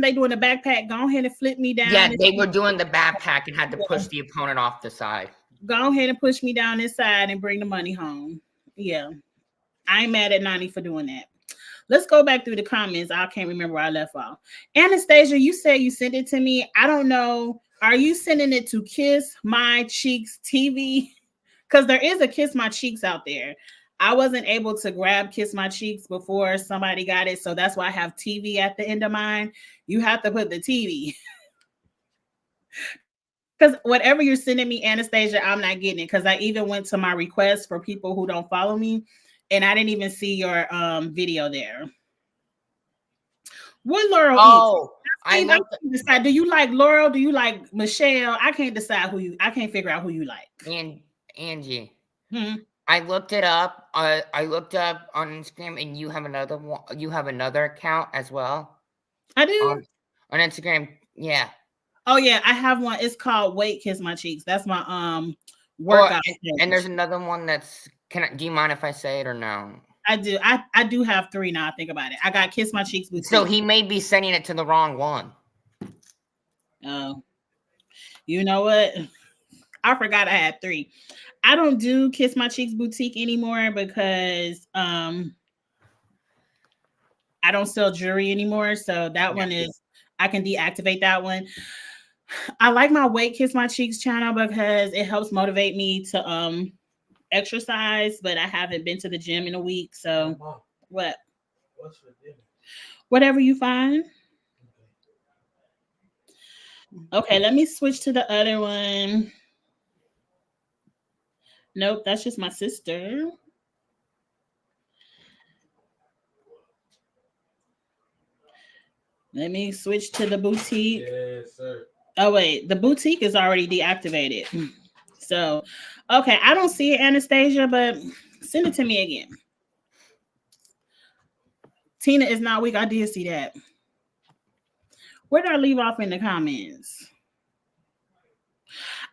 they doing the backpack? Go ahead and flip me down. Yeah, they were doing the backpack and had to push the opponent off the side. Go ahead and push me down this side and bring the money home. Yeah. I ain't mad at Nani for doing that. Let's go back through the comments. I can't remember where I left off. Anastasia, you said you sent it to me. I don't know. Are you sending it to Kiss My Cheeks TV? Because there is a Kiss My Cheeks out there. I wasn't able to grab Kiss My Cheeks before somebody got it. So that's why I have TV at the end of mine. You have to put the TV. Because whatever you're sending me, Anastasia, I'm not getting it. Because I even went to my request for people who don't follow me, and I didn't even see your video there. What Laurel eats? Oh, I can't decide. Do you like Laurel? Do you like Michelle? I can't decide who you. I can't figure out who you like. And Angie, Hmm. I looked it up. I looked up on Instagram, and you have another one. You have another account as well I do. On Instagram. Yeah. Oh yeah, I have one. It's called Wait Kiss My Cheeks. That's my workout. And there's another one that's. Do you mind if I say it or no? I do. I do have 3 now. I think about it. I got Kiss My Cheeks boutique. So he may be sending it to the wrong one. Oh, you know what? I forgot I had 3. I don't do Kiss My Cheeks boutique anymore because I don't sell jewelry anymore. So that one is I can deactivate that one. I like my Wait Kiss My Cheeks channel because it helps motivate me to exercise, but I haven't been to the gym in a week. So what? What's for dinner? Whatever you find. Okay, let me switch to the other one. Nope, that's just my sister. Let me switch to the boutique. Yes, sir. Oh wait, the boutique is already deactivated. So, okay, I don't see it, Anastasia, but send it to me again. Tina is not weak. I did see that. Where did I leave off in the comments?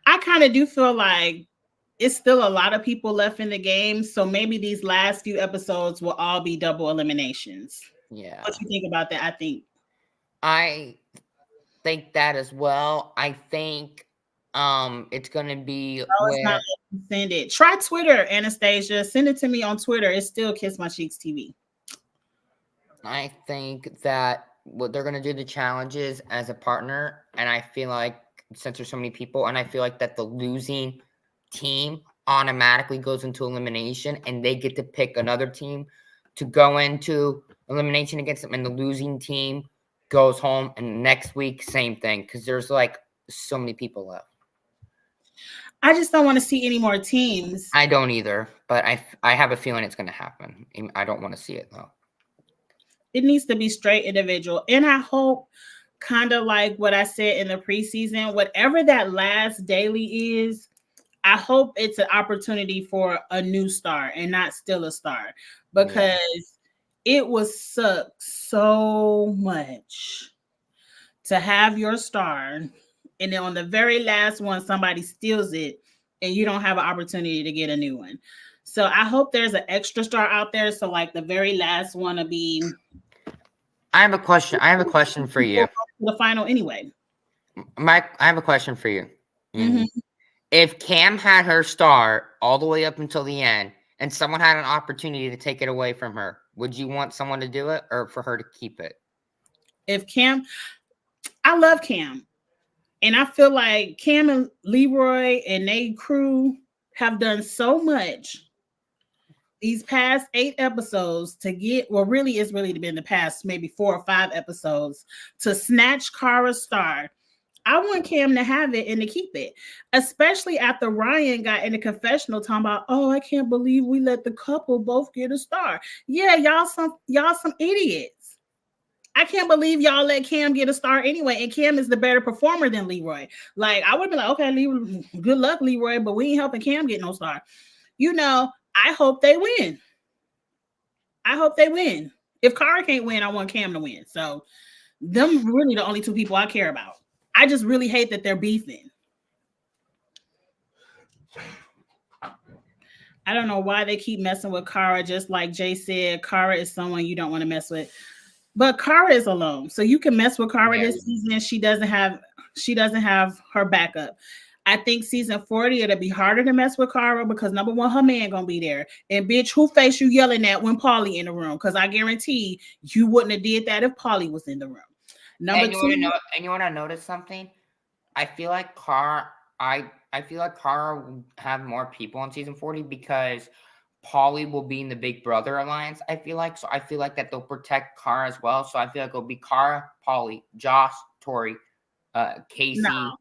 I kind of do feel like it's still a lot of people left in the game, so maybe these last few episodes will all be double eliminations. Yeah. What you think about that? I think that as well. I think it's gonna be Oh, it's not where letting me send it. Try Twitter, Anastasia. Send it to me on Twitter. It's still Kiss My Cheeks TV. I think that what they're gonna do the challenges as a partner, and I feel like since there's so many people, and I feel like that the losing team automatically goes into elimination, and they get to pick another team to go into elimination against them, and the losing team goes home, and next week same thing because there's like so many people left. I just don't want to see any more teams. I don't either, but I have a feeling it's gonna happen. I don't want to see it though. It needs to be straight individual. And I hope, kind of like what I said in the preseason, whatever that last daily is, I hope it's an opportunity for a new star and not still a star, because it would suck so much to have your star and then on the very last one somebody steals it and you don't have an opportunity to get a new one. So I hope there's an extra star out there, so like the very last one to be. I have a question for you. The final anyway. Mike, I have a question for you. Mm-hmm. If Cam had her star all the way up until the end and someone had an opportunity to take it away from her, would you want someone to do it or for her to keep it? If Cam, I love Cam. And I feel like Cam and Leroy and they crew have done so much these past 8 episodes to get, well, really, it's really been the past maybe 4 or 5 episodes to snatch Cara's star. I want Cam to have it and to keep it, especially after Ryan got in the confessional talking about, oh, I can't believe we let the couple both get a star. Yeah, y'all some idiots. I can't believe y'all let Cam get a star anyway, and Cam is the better performer than Leroy. Like, I would be like, okay, Leroy, good luck, Leroy, but we ain't helping Cam get no star. I hope they win. If Cara can't win, I want Cam to win. So, them really the only 2 people I care about. I just really hate that they're beefing. I don't know why they keep messing with Cara. Just like Jay said, Cara is someone you don't want to mess with. But Cara is alone, so you can mess with Cara this season. She doesn't have her backup. I think season 40 it'll be harder to mess with Cara because number one, her man gonna be there, and bitch, who face you yelling at when Paulie in the room? Because I guarantee you wouldn't have did that if Paulie was in the room. Number two, and you want to notice something? I feel like Cara will have more people in season 40 because Paulie will be in the Big Brother alliance. I feel like that they'll protect Cara as well. So I feel like it'll be Cara, Paulie, Josh, Tori, Casey. No.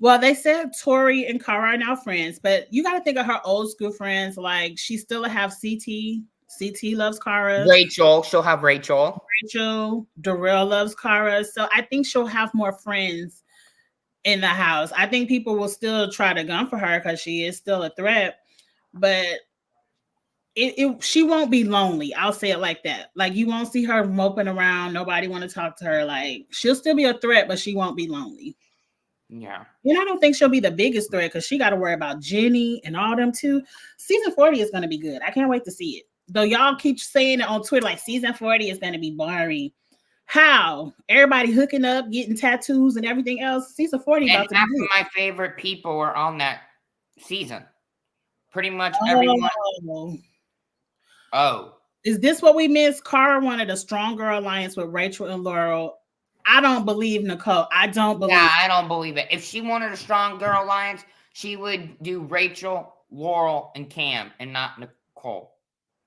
Well, they said Tori and Cara are now friends, but you got to think of her old school friends. Like she still have CT. CT loves Cara. Rachel, she'll have Rachel. Darrell loves Cara. So I think she'll have more friends in the house. I think people will still try to gun for her because she is still a threat, but she won't be lonely. I'll say it like that. Like you won't see her moping around. Nobody want to talk to her. Like she'll still be a threat, but she won't be lonely. Yeah. And I don't think she'll be the biggest threat because she got to worry about Jenny and all them too. Season 40 is going to be good. I can't wait to see it. Though y'all keep saying it on Twitter, like season 40 is going to be boring. How? Everybody hooking up, getting tattoos and everything else. Season 40 about to be good. My favorite people were on that season. Pretty much everyone. Oh. Is this what we missed? Cara wanted a stronger alliance with Rachel and Laurel. I don't believe Nicole. I don't believe. Yeah, I don't believe it. If she wanted a strong girl alliance, she would do Rachel, Laurel, and Cam, and not Nicole.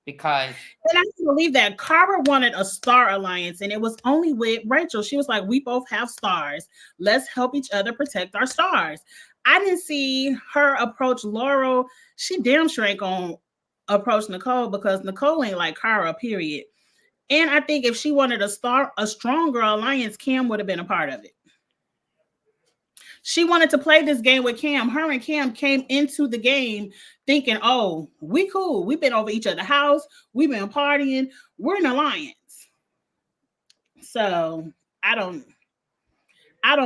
Because and I don't believe that Cara wanted a star alliance, and it was only with Rachel. She was like, "We both have stars. Let's help each other protect our stars." I didn't see her approach Laurel. She damn sure ain't gonna approach Nicole because Nicole ain't like Cara. Period. And I think if she wanted a stronger alliance, Cam would have been a part of it. She wanted to play this game with Cam. Her and Cam came into the game thinking, oh, we cool. We've been over each other's house. We've been partying. We're an alliance. So I don't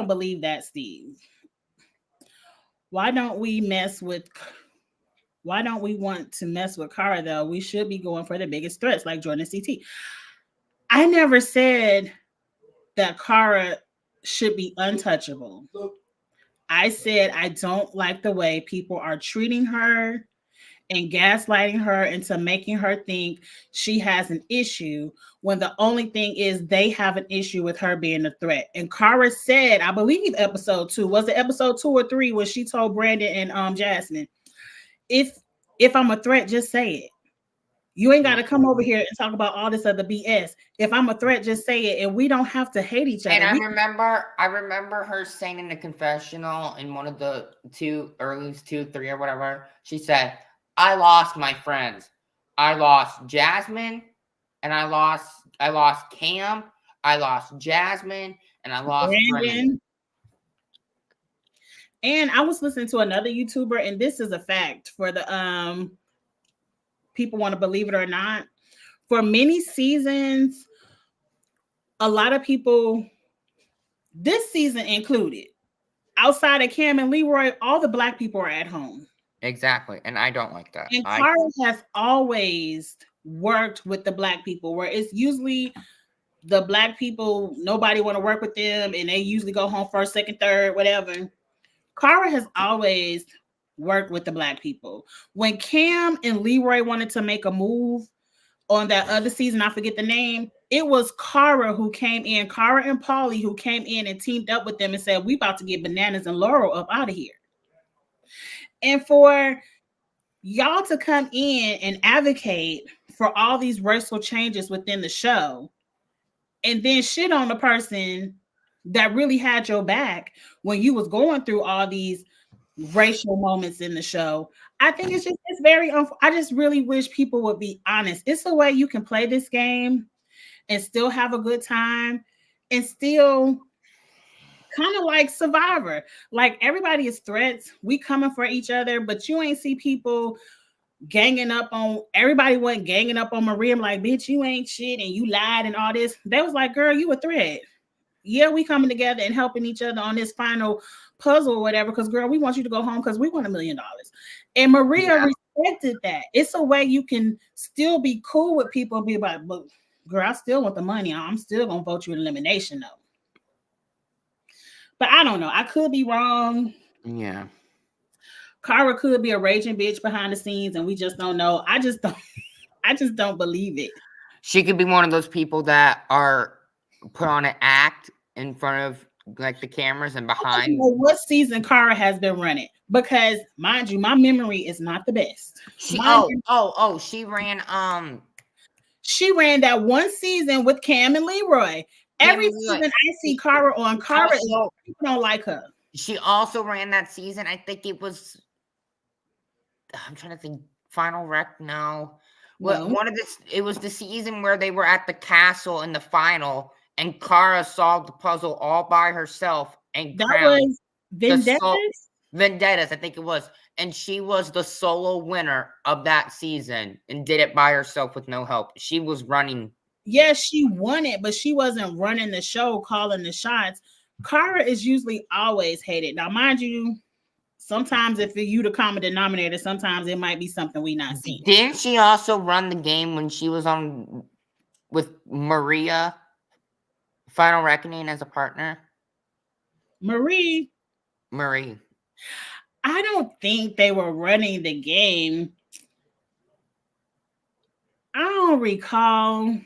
believe that, Steve. Why don't we mess with why don't we want to mess with Cara though? We should be going for the biggest threats like Jordan CT. I never said that Cara should be untouchable. I said I don't like the way people are treating her and gaslighting her into making her think she has an issue when the only thing is they have an issue with her being a threat. And Cara said, I believe episode 2, was it episode 2 or 3 when she told Brandon and Jasmine, if I'm a threat, just say it. You ain't got to come over here and talk about all this other BS. If I'm a threat, just say it, and we don't have to hate each other. And I remember her saying in the confessional in one of the 2, or at least 2, 3, or whatever. She said, "I lost my friends. I lost Jasmine, and I lost Cam. I lost Jasmine, and I lost Brandon." And I was listening to another YouTuber, and this is a fact for the people want to believe it or not. For many seasons, a lot of people, this season included, outside of Cam and Leroy, all the Black people are at home. Exactly, and I don't like that. And Cara has always worked with the Black people, where it's usually the Black people, nobody want to work with them, and they usually go home first, second, third, whatever. Cara has always worked with the Black people. When Cam and Leroy wanted to make a move on that other season, I forget the name, it was Cara who came in, Cara and Paulie who came in and teamed up with them and said, we about to get Bananas and Laurel up out of here. And for y'all to come in and advocate for all these racial changes within the show and then shit on the person that really had your back when you was going through all these racial moments in the show, I think it's very I just really wish people would be honest. It's a way you can play this game and still have a good time and still kind of like Survivor. Like everybody is threats. We coming for each other, but you ain't see people ganging up on everybody. Wasn't ganging up on Maria. I'm like, bitch, you ain't shit and you lied and all this. They was like, girl, you a threat. Yeah, we coming together and helping each other on this final puzzle or whatever, because girl, we want you to go home because we want $1 million. And Maria respected that. It's a way you can still be cool with people and be like, but girl, I still want the money. I'm still gonna vote you in elimination though. But I don't know. I could be wrong. Yeah. Cara could be a raging bitch behind the scenes and we just don't know. I just don't believe it. She could be one of those people that are put on an act in front of like the cameras and behind. I don't know what season Cara has been running, because mind you, my memory is not the best. She ran that one season with Cam and Leroy. Every season I see Cara on, Cara, people don't like her. She also ran that season. I think it was, I'm trying to think, Final Rec. No. Well, it was the season where they were at the castle in the final, and Cara solved the puzzle all by herself. And that was Vendettas, I think it was. And she was the solo winner of that season and did it by herself with no help. She was running. Yes, she won it, but she wasn't running the show, calling the shots. Cara is usually always hated. Now, mind you, sometimes if you the common denominator, sometimes it might be something we not seeing. Didn't she also run the game when she was on with Maria, Final Reckoning, as a partner? Marie. I don't think they were running the game. I don't recall,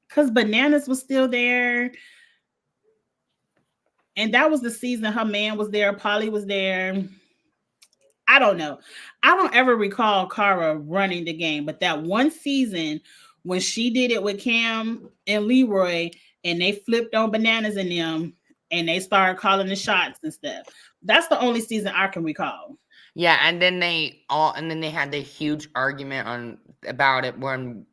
because Bananas was still there. And that was the season her man was there, Polly was there. I don't know. I don't ever recall Cara running the game, but that one season when she did it with Cam and Leroy and they flipped on Bananas and them and they started calling the shots and stuff. That's the only season I can recall. Yeah, and then they had the huge argument about it when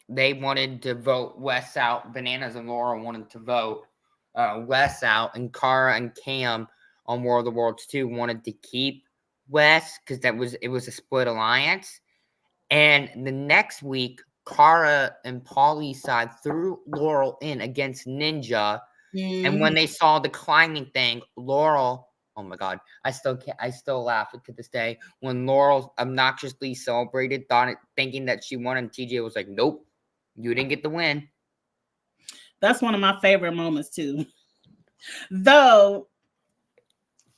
they wanted to vote Wes out. Bananas and Laura wanted to vote Wes out, and Cara and Cam on World of Worlds 2 wanted to keep Wes because it was a split alliance. And the next week, Cara and Polly's side threw Laurel in against Ninja. And when Mhm. they saw the climbing thing, Laurel, oh my God, I still laugh to this day. When Laurel obnoxiously celebrated, thinking that she won, and TJ was like, "Nope, you didn't get the win." That's one of my favorite moments too. Though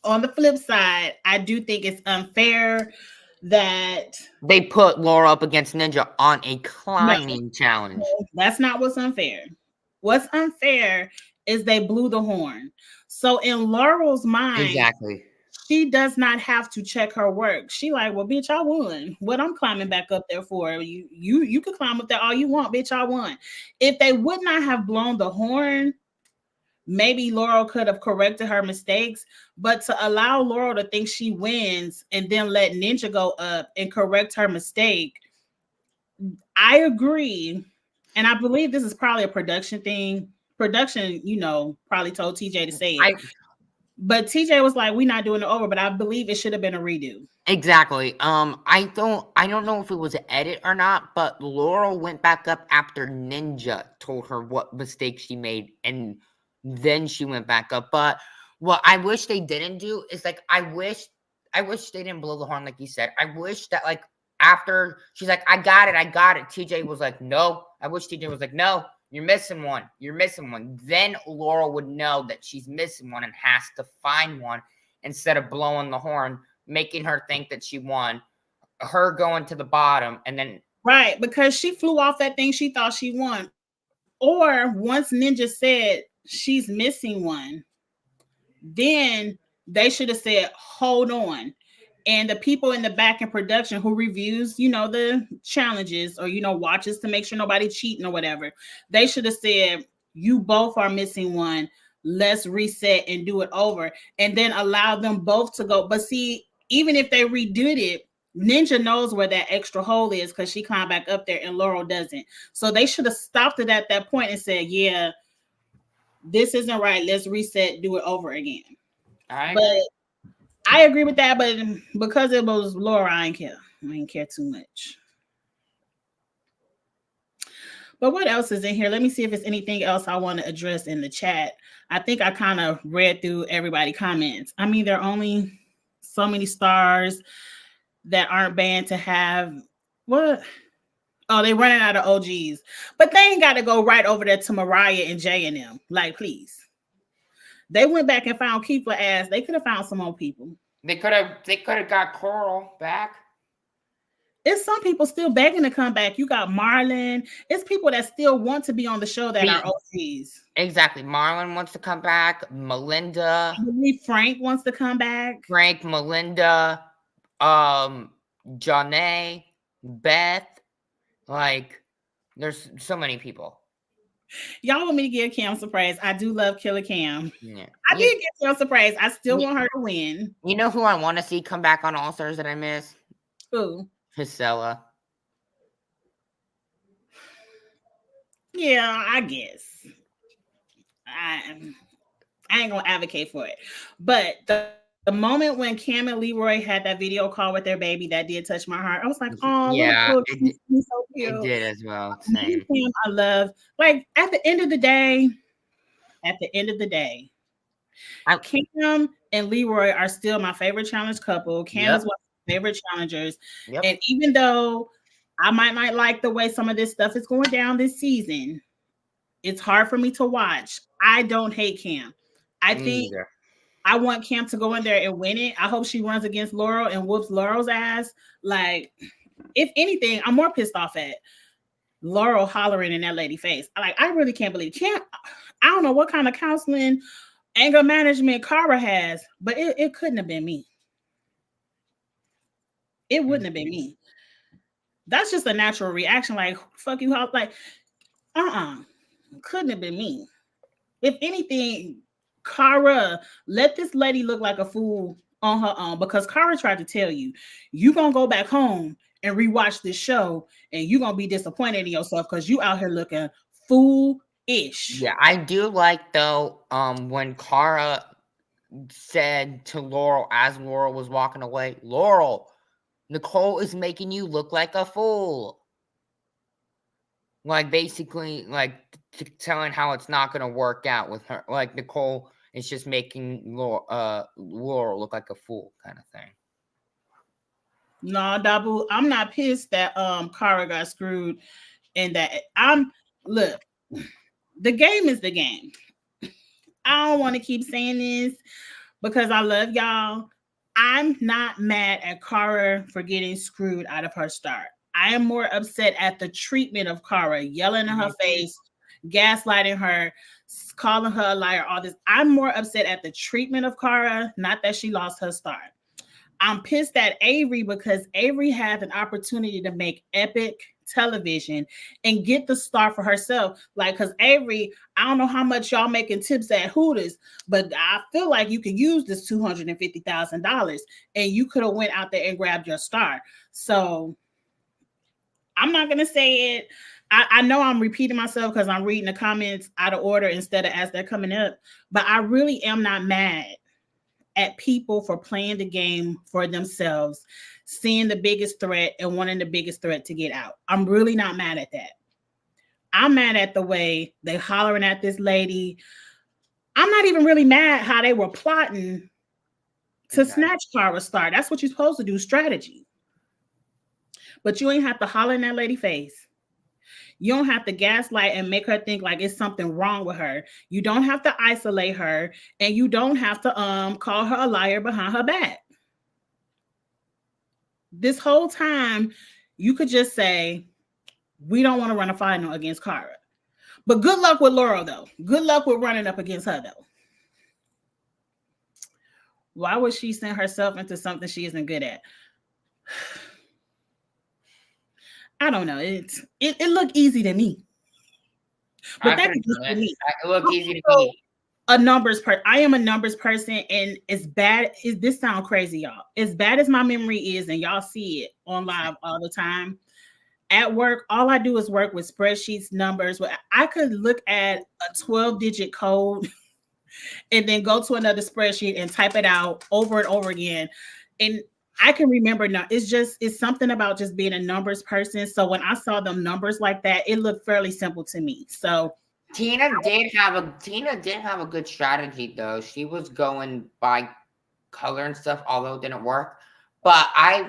on the flip side, I do think it's unfair that They put Laurel up against Ninja on a no, climbing challenge. that's not what's unfair. What's unfair is they blew the horn. So in Laurel's mind, Exactly. she does not have to check her work. She like, well, bitch, I won. What I'm climbing back up there for? You can climb up there all you want, bitch. I won. If they would not have blown the horn, maybe Laurel could have corrected her mistakes. But to allow Laurel to think she wins and then let Ninja go up and correct her mistake, I agree. And I believe this is probably a production thing. Production, probably told TJ to say it. But TJ was like, we're not doing it over, but I believe it should have been a redo. Exactly. I don't know if it was an edit or not, but Laurel went back up after Ninja told her what mistake she made, and then she went back up. But what I wish they didn't do is like I wish they didn't blow the horn like you said. I wish that like after she's like, I got it. TJ was like, no. I wish TJ was like, no, you're missing one. Then Laurel would know that she's missing one and has to find one instead of blowing the horn, making her think that she won, her going to the bottom, and then right, because she flew off that thing, she thought she won. Or once Ninja said she's missing one, then they should have said, hold on. And the people in the back in production who reviews, the challenges or, watches to make sure nobody cheating or whatever, they should have said, you both are missing one. Let's reset and do it over. And then allow them both to go. But see, even if they redid it, Ninja knows where that extra hole is because she climbed back up there and Laurel doesn't. So they should have stopped it at that point and said, yeah, this isn't right. Let's reset, do it over again. But I agree with that, but because it was Laura, I didn't care too much. But what else is in here? Let me see if there's anything else I want to address in the chat. I think I kind of read through everybody's comments. I mean, there are only so many stars that aren't banned to have what? Oh, they running out of OGs. But they ain't got to go right over there to Mariah and Jay and them. Like, please. They went back and found Keeper ass. They could have found some more people. They could have got Coral back. It's some people still begging to come back. You got Marlon. It's people that still want to be on the show that are OGs. Exactly. Marlon wants to come back. Melinda. I believe Frank wants to come back. Frank, Melinda, Janae, Beth. Like, there's so many people. Y'all want me to give Cam some praise? I do love Killer Cam. Yeah. I did give Cam some praise. I still want her to win. You know who I want to see come back on All Stars that I miss? Who? Priscilla. Yeah, I guess. I ain't gonna advocate for it. But the moment when Cam and Leroy had that video call with their baby, that did touch my heart. I was like, oh, yeah, look, he's so cute. It did as well. Same. Cam, I love. Like at the end of the day, Cam and Leroy are still my favorite challenge couple. Cam is one of my favorite challengers. Yep. And even though I might not like the way some of this stuff is going down this season, it's hard for me to watch. I don't hate Cam. I think I want Cam to go in there and win it. I hope she runs against Laurel and whoops Laurel's ass. Like, if anything, I'm more pissed off at Laurel hollering in that lady's face. I really can't believe Cam. I don't know what kind of counseling, anger management Cara has, but it couldn't have been me. It wouldn't have been me. That's just a natural reaction. Like, fuck you, like, couldn't have been me. If anything, Cara, let this lady look like a fool on her own, because Cara tried to tell you, you gonna go back home and rewatch this show and you're gonna be disappointed in yourself because you out here looking foolish. Yeah, I do like though when Cara said to Laurel as Laurel was walking away, Laurel, Nicole is making you look like a fool. Like, basically, like, telling how it's not going to work out with her. Like, Nicole is just making Laurel look like a fool kind of thing. No, Dabu, I'm not pissed that Cara got screwed and that look, the game is the game. I don't want to keep saying this because I love y'all. I'm not mad at Cara for getting screwed out of her start. I am more upset at the treatment of Cara, yelling in her face, gaslighting her, calling her a liar, all this. I'm more upset at the treatment of Cara, not that she lost her start. I'm pissed at Avery because Avery had an opportunity to make epic television and get the star for herself. Like, because Avery, I don't know how much y'all making tips at Hooters, but I feel like you could use this $250,000 and you could have went out there and grabbed your star. So I'm not gonna say it. I know I'm repeating myself because I'm reading the comments out of order instead of as they're coming up, but I really am not mad at people for playing the game for themselves, seeing the biggest threat and wanting the biggest threat to get out. I'm really not mad at that. I'm mad at the way they hollering at this lady. I'm not even really mad how they were plotting to snatch Cara's star. That's what you're supposed to do, strategy. But you ain't have to holler in that lady face. You don't have to gaslight and make her think like it's something wrong with her. You don't have to isolate her, and you don't have to call her a liar behind her back. This whole time, you could just say, we don't want to run a final against Cara. But good luck with Laurel, though. Good luck with running up against her, though. Why would she send herself into something she isn't good at? I don't know. It looked easy to me. But that's just for me. It looked easy to me. A numbers person. I am a numbers person, and as bad as this sounds crazy, y'all. As bad as my memory is, and y'all see it on live all the time. At work, all I do is work with spreadsheets, numbers. I could look at a 12-digit code and then go to another spreadsheet and type it out over and over again. And I can remember now. It's something about just being a numbers person. So when I saw them numbers like that, it looked fairly simple to me. So Tina did have a good strategy though. She was going by color and stuff, although it didn't work. But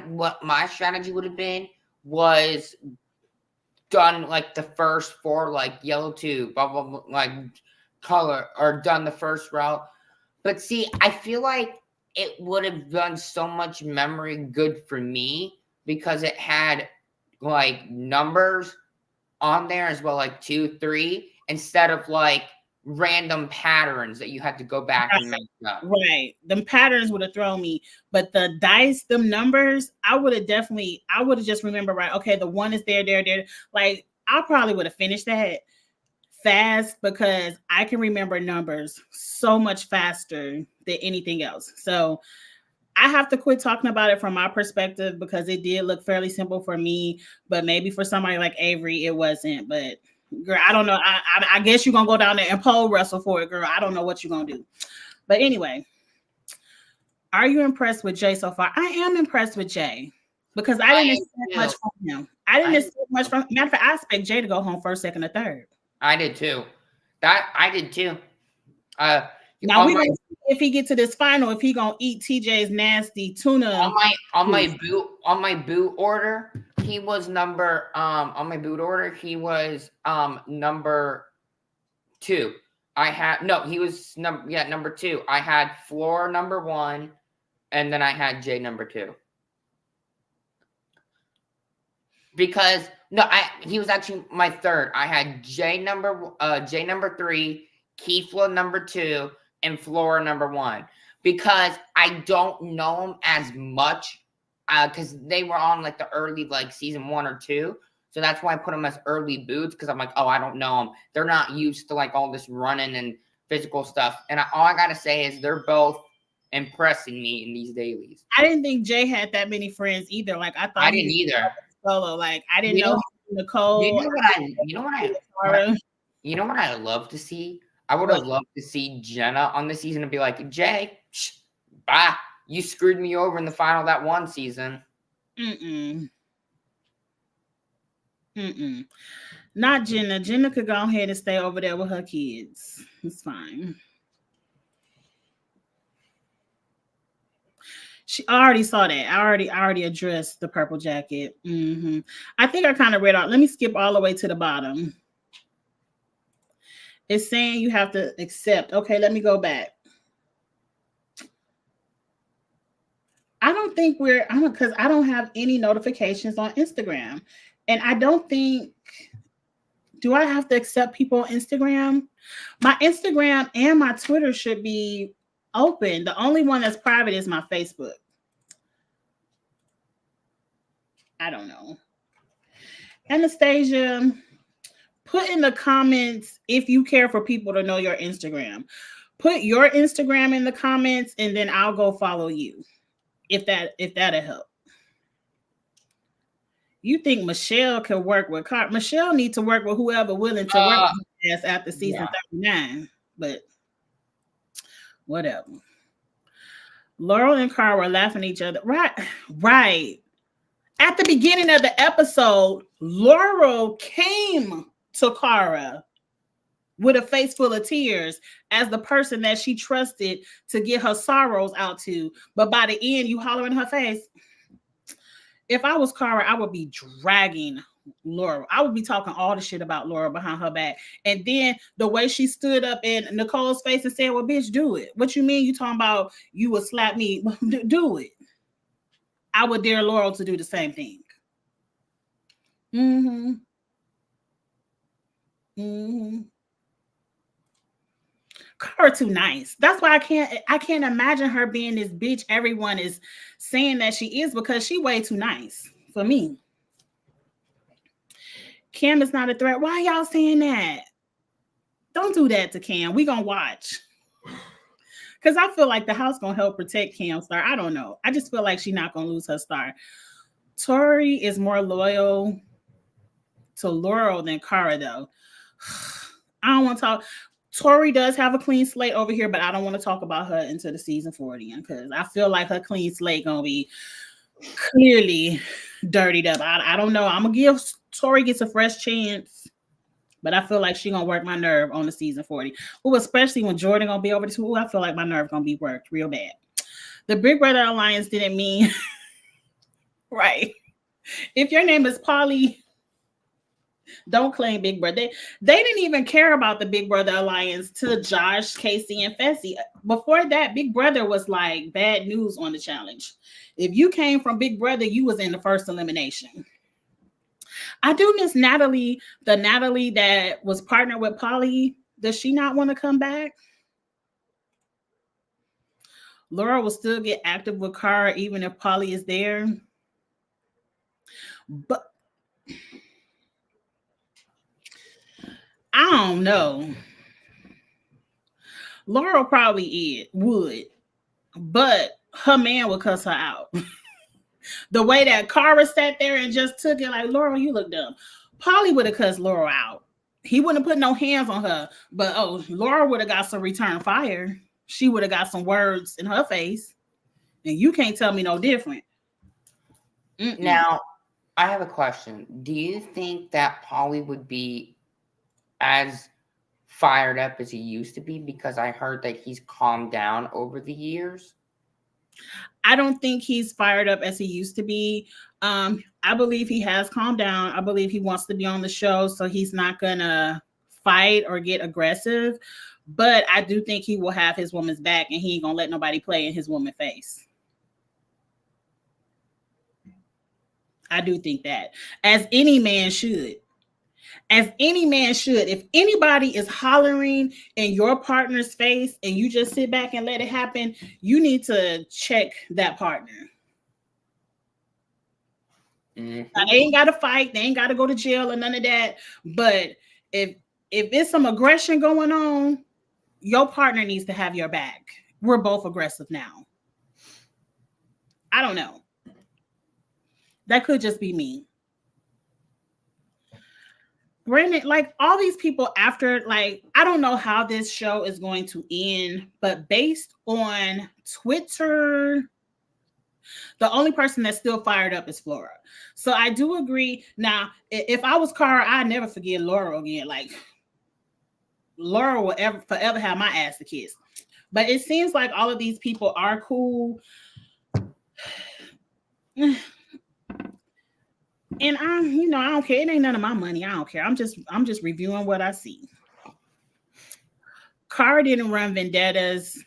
what my strategy would have been was done like the first 4, like yellow 2, blah blah blah, like color, or done the first route. But see, I feel like it would have done so much memory good for me because it had like numbers on there as well, like 2, 3, instead of like random patterns that you had to go back and make up. Right. Them patterns would have thrown me. But the dice, them numbers, I would have just remembered, right, okay, the 1 is there. Like, I probably would have finished that fast because I can remember numbers so much faster than anything else. So I have to quit talking about it from my perspective because it did look fairly simple for me, but maybe for somebody like Avery, it wasn't. But girl, I don't know. I guess you're gonna go down there and pole wrestle for it, girl. I don't know what you're gonna do. But anyway, are you impressed with Jay so far? I am impressed with Jay because I didn't expect much from him. Matter of fact, I expect Jay to go home first, second, or third. I did too. I did too. Now we don't see if he get to this final if he gonna eat TJ's nasty tuna. On my boot order, he was number number 2. He was number 2. I had Floor number 1, and then I had Jay number 2. Because he was actually my 3rd. I had Jay number 3, Keefla number 2, and Flora number 1. Because I don't know him as much, because they were on like the early like season 1 or 2. So that's why I put them as early boots, because I'm like, oh, I don't know them. They're not used to like all this running and physical stuff. And all I gotta say is they're both impressing me in these dailies. I didn't think Jay had that many friends either. Like I thought I didn't either. Solo. Like I didn't know Nicole. You know what I love to see? I would have loved to see Jenna on the season and be like, Jay, bye. You screwed me over in the final that one season. Mm-mm. Not Jenna. Jenna could go ahead and stay over there with her kids. It's fine. I already saw that. I already addressed the purple jacket. I think I kind of read out. Let me skip all the way to the bottom. It's saying you have to accept. Okay, let me go back. I don't think because I don't have any notifications on Instagram. And I don't think, do I have to accept people on Instagram? My Instagram and my Twitter should be open. The only one that's private is my Facebook. I don't know. Anastasia, put in the comments if you care for people to know your Instagram. Put your Instagram in the comments and then I'll go follow you. If that'll help. You think Michelle can work with Cara? Michelle needs to work with whoever willing to work with us after season 39. But whatever. Laurel and Cara were laughing at each other. Right. At the beginning of the episode, Laurel came to Cara with a face full of tears as the person that she trusted to get her sorrows out to. But by the end, you holler in her face. If I was Cara, I would be dragging Laurel. I would be talking all the shit about Laurel behind her back. And then the way she stood up in Nicole's face and said, well, bitch, do it. What you mean you talking about you would slap me? Do it. I would dare Laurel to do the same thing. Cara too nice. That's why I can't imagine her being this bitch everyone is saying that she is, because she way too nice for me. Cam is not a threat. Why y'all saying that? Don't do that to Cam. We gonna watch. Because I feel like the house gonna help protect Cam's star. I don't know. I just feel like she's not gonna lose her star. Tori is more loyal to Laurel than Cara, though. I don't want to talk. Tori does have a clean slate over here, but I don't want to talk about her into the season 40 because I feel like her clean slate gonna be clearly dirtied up. I don't know. I'm gonna give Tori gets a fresh chance, but I feel like she gonna work my nerve on the season 40. Ooh, especially when Jordan gonna be over the two. I feel like my nerve gonna be worked real bad. The Big Brother Alliance didn't mean right. If your name is Polly, don't claim Big Brother. They didn't even care about the Big Brother Alliance to Josh, Casey, and Fessy. Before that, Big Brother was like bad news on the challenge. If you came from Big Brother, you was in the first elimination. I do miss Natalie, the Natalie that was partnered with Polly. Does she not want to come back? Laura will still get active with Cara even if Polly is there. But I don't know. Laura probably would, but her man would cuss her out. The way that Cara sat there and just took it like, Laura, you look dumb. Polly would have cussed Laura out. He wouldn't have put no hands on her, but Laura would have got some return fire. She would have got some words in her face, and you can't tell me no different. Now, I have a question. Do you think that Polly would be as fired up as he used to be? Because I heard that he's calmed down over the years. I don't think he's fired up as he used to be. I believe he has calmed down. I believe he wants to be on the show, so he's not gonna fight or get aggressive. But I do think he will have his woman's back, and he ain't gonna let nobody play in his woman's face. I do think that, as any man should. As any man should. If anybody is hollering in your partner's face and you just sit back and let it happen, you need to check that partner. Now, they ain't got to fight. They ain't got to go to jail or none of that. But if there's some aggression going on, your partner needs to have your back. We're both aggressive now. I don't know. That could just be me. Brandon, like all these people after, like, I don't know how this show is going to end, but based on Twitter, the only person that's still fired up is Flora. So I do agree. Now, if I was Cara, I'd never forget Laura again. Like, Laura will forever have my ass to kiss. But it seems like all of these people are cool. And I don't care. It ain't none of my money. I don't care. I'm just reviewing what I see. Cara didn't run vendettas.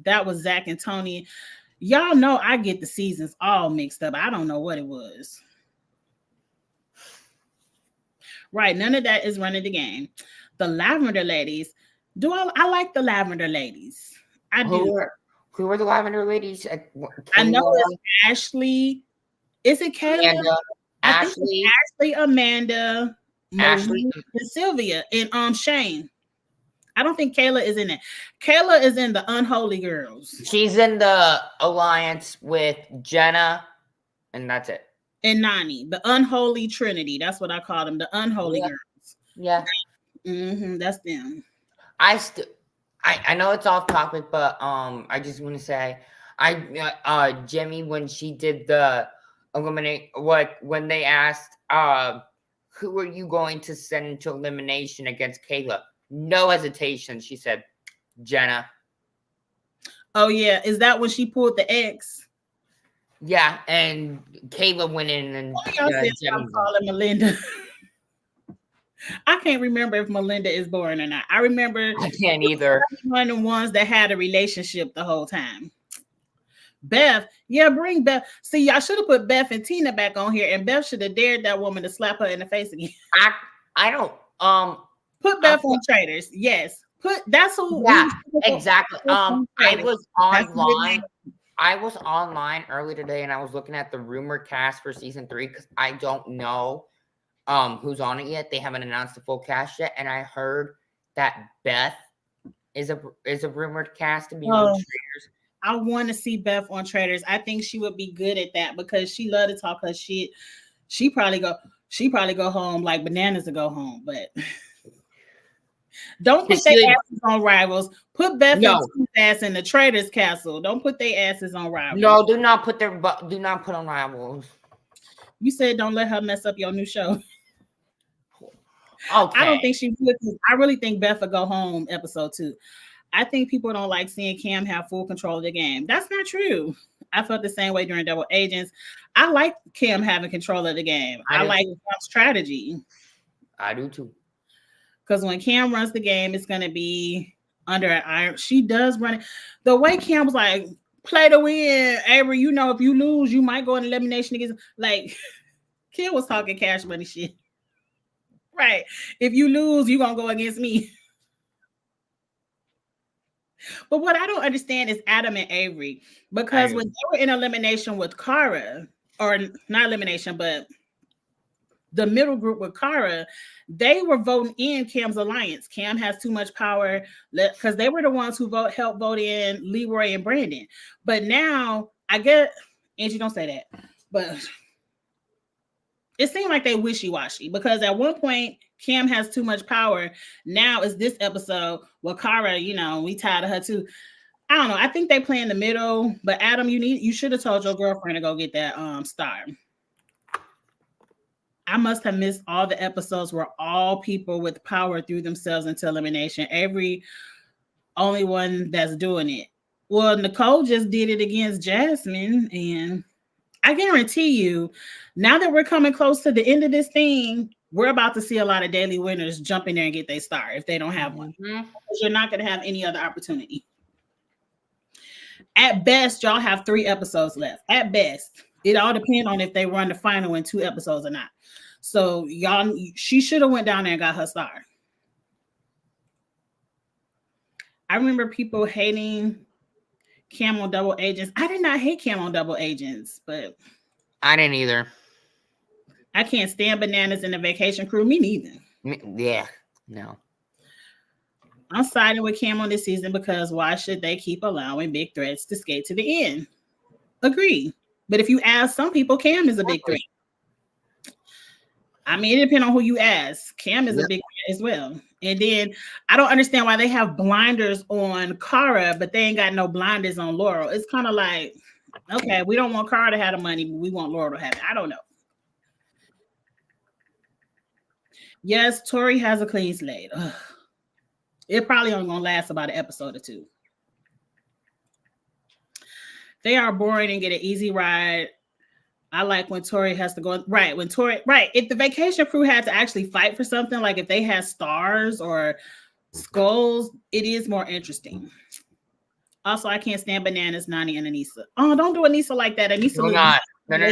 That was Zach and Tony. Y'all know I get the seasons all mixed up. I don't know what it was. Right, none of that is running the game. The Lavender Ladies. I like the Lavender Ladies. I do. Who were the Lavender Ladies? I know it's Ashley. Is it Kayla? Ashley, Amanda, Ashley, and Sylvia, and Shane. I don't think Kayla is in it. Kayla is in the Unholy Girls. She's in the alliance with Jenna, and that's it. And Nani, the Unholy Trinity. That's what I call them, the Unholy Girls. Yeah. That's them. I know it's off topic, but I just want to say, Jimmy, when she did the when they asked who are you going to send into elimination against Kayla, no hesitation, she said Jenna. Oh yeah, is that when she pulled the X? Yeah, and Kayla went in and I'm calling Melinda. I can't remember if Melinda is boring or not. I remember I can't either. One of the ones that had a relationship the whole time. Beth, yeah, bring Beth. See, I should have put Beth and Tina back on here, and Beth should have dared that woman to slap her in the face again. I don't put Beth on Traders. Yes, that's who. Yeah, exactly. I was online early today, and I was looking at the rumor cast for season 3 because I don't know who's on it yet. They haven't announced the full cast yet, and I heard that Beth is a rumored cast to be on Traders. I want to see Beth on Traders. I think she would be good at that because she love to talk her shit. She probably go home like bananas to go home, but don't put their asses on Rivals. Put Beth and Tina's ass in the Traders Castle. Don't put their asses on Rivals. No, do not put on Rivals. You said don't let her mess up your new show. Okay. I don't think she would. I really think Beth will go home episode 2. I think people don't like seeing Cam have full control of the game. That's not true. I felt the same way during Double Agents. I like Cam having control of the game. I like Cam's strategy. I do too. Because when Cam runs the game, it's going to be under an iron. She does run it. The way Cam was like, play to win. Avery, if you lose, you might go in elimination against. Like, Cam was talking cash money shit. Right. If you lose, you're going to go against me. But what I don't understand is Adam and Avery, because when they were in elimination with Cara, or not elimination, but the middle group with Cara, they were voting in Cam's alliance. Cam has too much power because they were the ones who helped vote in Leroy and Brandon. But now I get, Angie, don't say that, but it seemed like they wishy-washy because at one point Cam has too much power. Now is this episode with Cara, we tired of her too. I don't know. I think they play in the middle, but Adam, you should have told your girlfriend to go get that star. I must have missed all the episodes where all people with power threw themselves into elimination. Every only one that's doing it. Well, Nicole just did it against Jasmine, and I guarantee you, now that we're coming close to the end of this thing, we're about to see a lot of daily winners jump in there and get their star if they don't have one. Because you're not going to have any other opportunity. At best, y'all have 3 episodes left. At best. It all depends on if they run the final in 2 episodes or not. So she should have went down there and got her star. I remember people hating Cam on Double Agents. I did not hate Cam on Double Agents, but I didn't either. I can't stand Bananas and the Vacation Crew. Me neither. Yeah, no. I'm siding with Cam on this season because why should they keep allowing big threats to skate to the end? Agree. But if you ask some people, Cam is a big threat. I mean, it depends on who you ask. Cam is a big fan as well. And then I don't understand why they have blinders on Cara, but they ain't got no blinders on Laurel. It's kind of like, okay, we don't want Cara to have the money, but we want Laurel to have it. I don't know. Yes, Tori has a clean slate. Ugh. It probably only gonna last about an episode or two. They are boring and get an easy ride. I like when Tori has to go right when Tori right. If the vacation crew had to actually fight for something, like if they had stars or skulls, it is more interesting. Also, I can't stand Bananas, Nani, and Anissa. Oh, don't do Anissa like that. Anissa Do look not. No. Do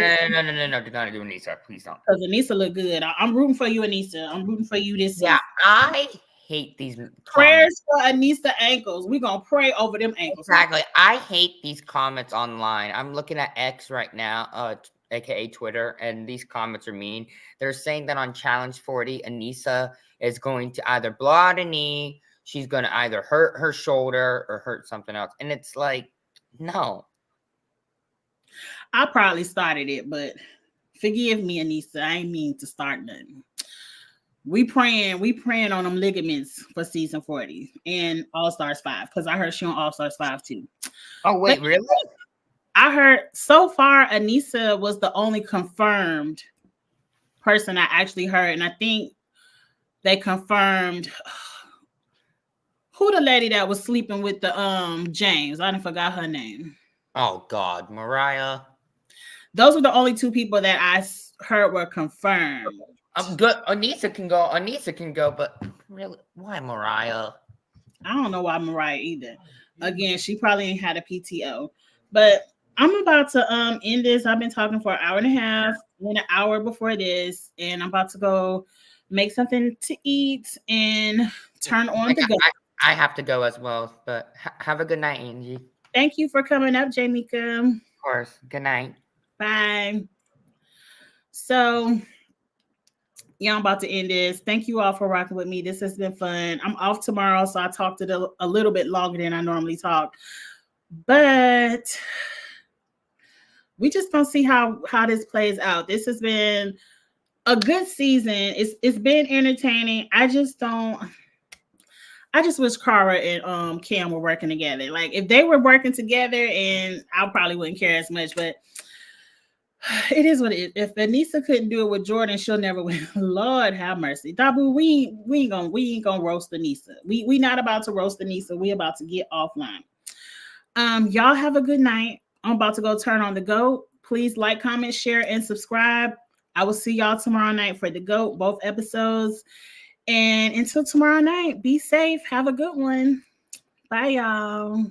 not do Anissa. Please don't. because Anissa look good. I'm rooting for you, Anissa. I'm rooting for you this Yeah, season. I hate these Prayers for Anissa ankles. We're gonna pray over them ankles. Exactly. I hate these comments online. I'm looking at X right now, aka Twitter, and these comments are mean. They're saying that on Challenge 40, Anissa is going to either blow out a knee, she's going to either hurt her shoulder or hurt something else. And it's like, no. I probably started it, but forgive me, Anissa. I ain't mean to start nothing. We praying on them ligaments for season 40 and All Stars 5 because I heard she on All Stars 5 too. Oh, wait, but really? I heard so far Anissa was the only confirmed person I actually heard, and I think they confirmed who the lady that was sleeping with the James. I didn't forgot her name. Oh God, Mariah. Those were the only two people that I heard were confirmed. I'm good. Anissa can go, but really, why Mariah? I don't know why Mariah either. Again, she probably ain't had a PTO. But I'm about to end this. I've been talking for an hour and a half, and an hour before this, and I'm about to go make something to eat and turn on the go. I have to go as well, but have a good night, Angie. Thank you for coming up, Jamika. Of course. Good night. Bye. So yeah, I'm about to end this. Thank you all for rocking with me. This has been fun. I'm off tomorrow, so I talked a little bit longer than I normally talk. But we just gonna see how this plays out. This has been a good season. It's been entertaining. I just wish Cara and Cam were working together. Like if they were working together, and I probably wouldn't care as much, but it is what it is. If Anissa couldn't do it with Jordan, she'll never win. Lord have mercy. Dabu, we ain't gonna roast Anissa. We not about to roast Anissa. We about to get offline. Y'all have a good night. I'm about to go turn on the GOAT. Please like, comment, share, and subscribe. I will see y'all tomorrow night for the GOAT, both episodes. And until tomorrow night, be safe. Have a good one. Bye, y'all.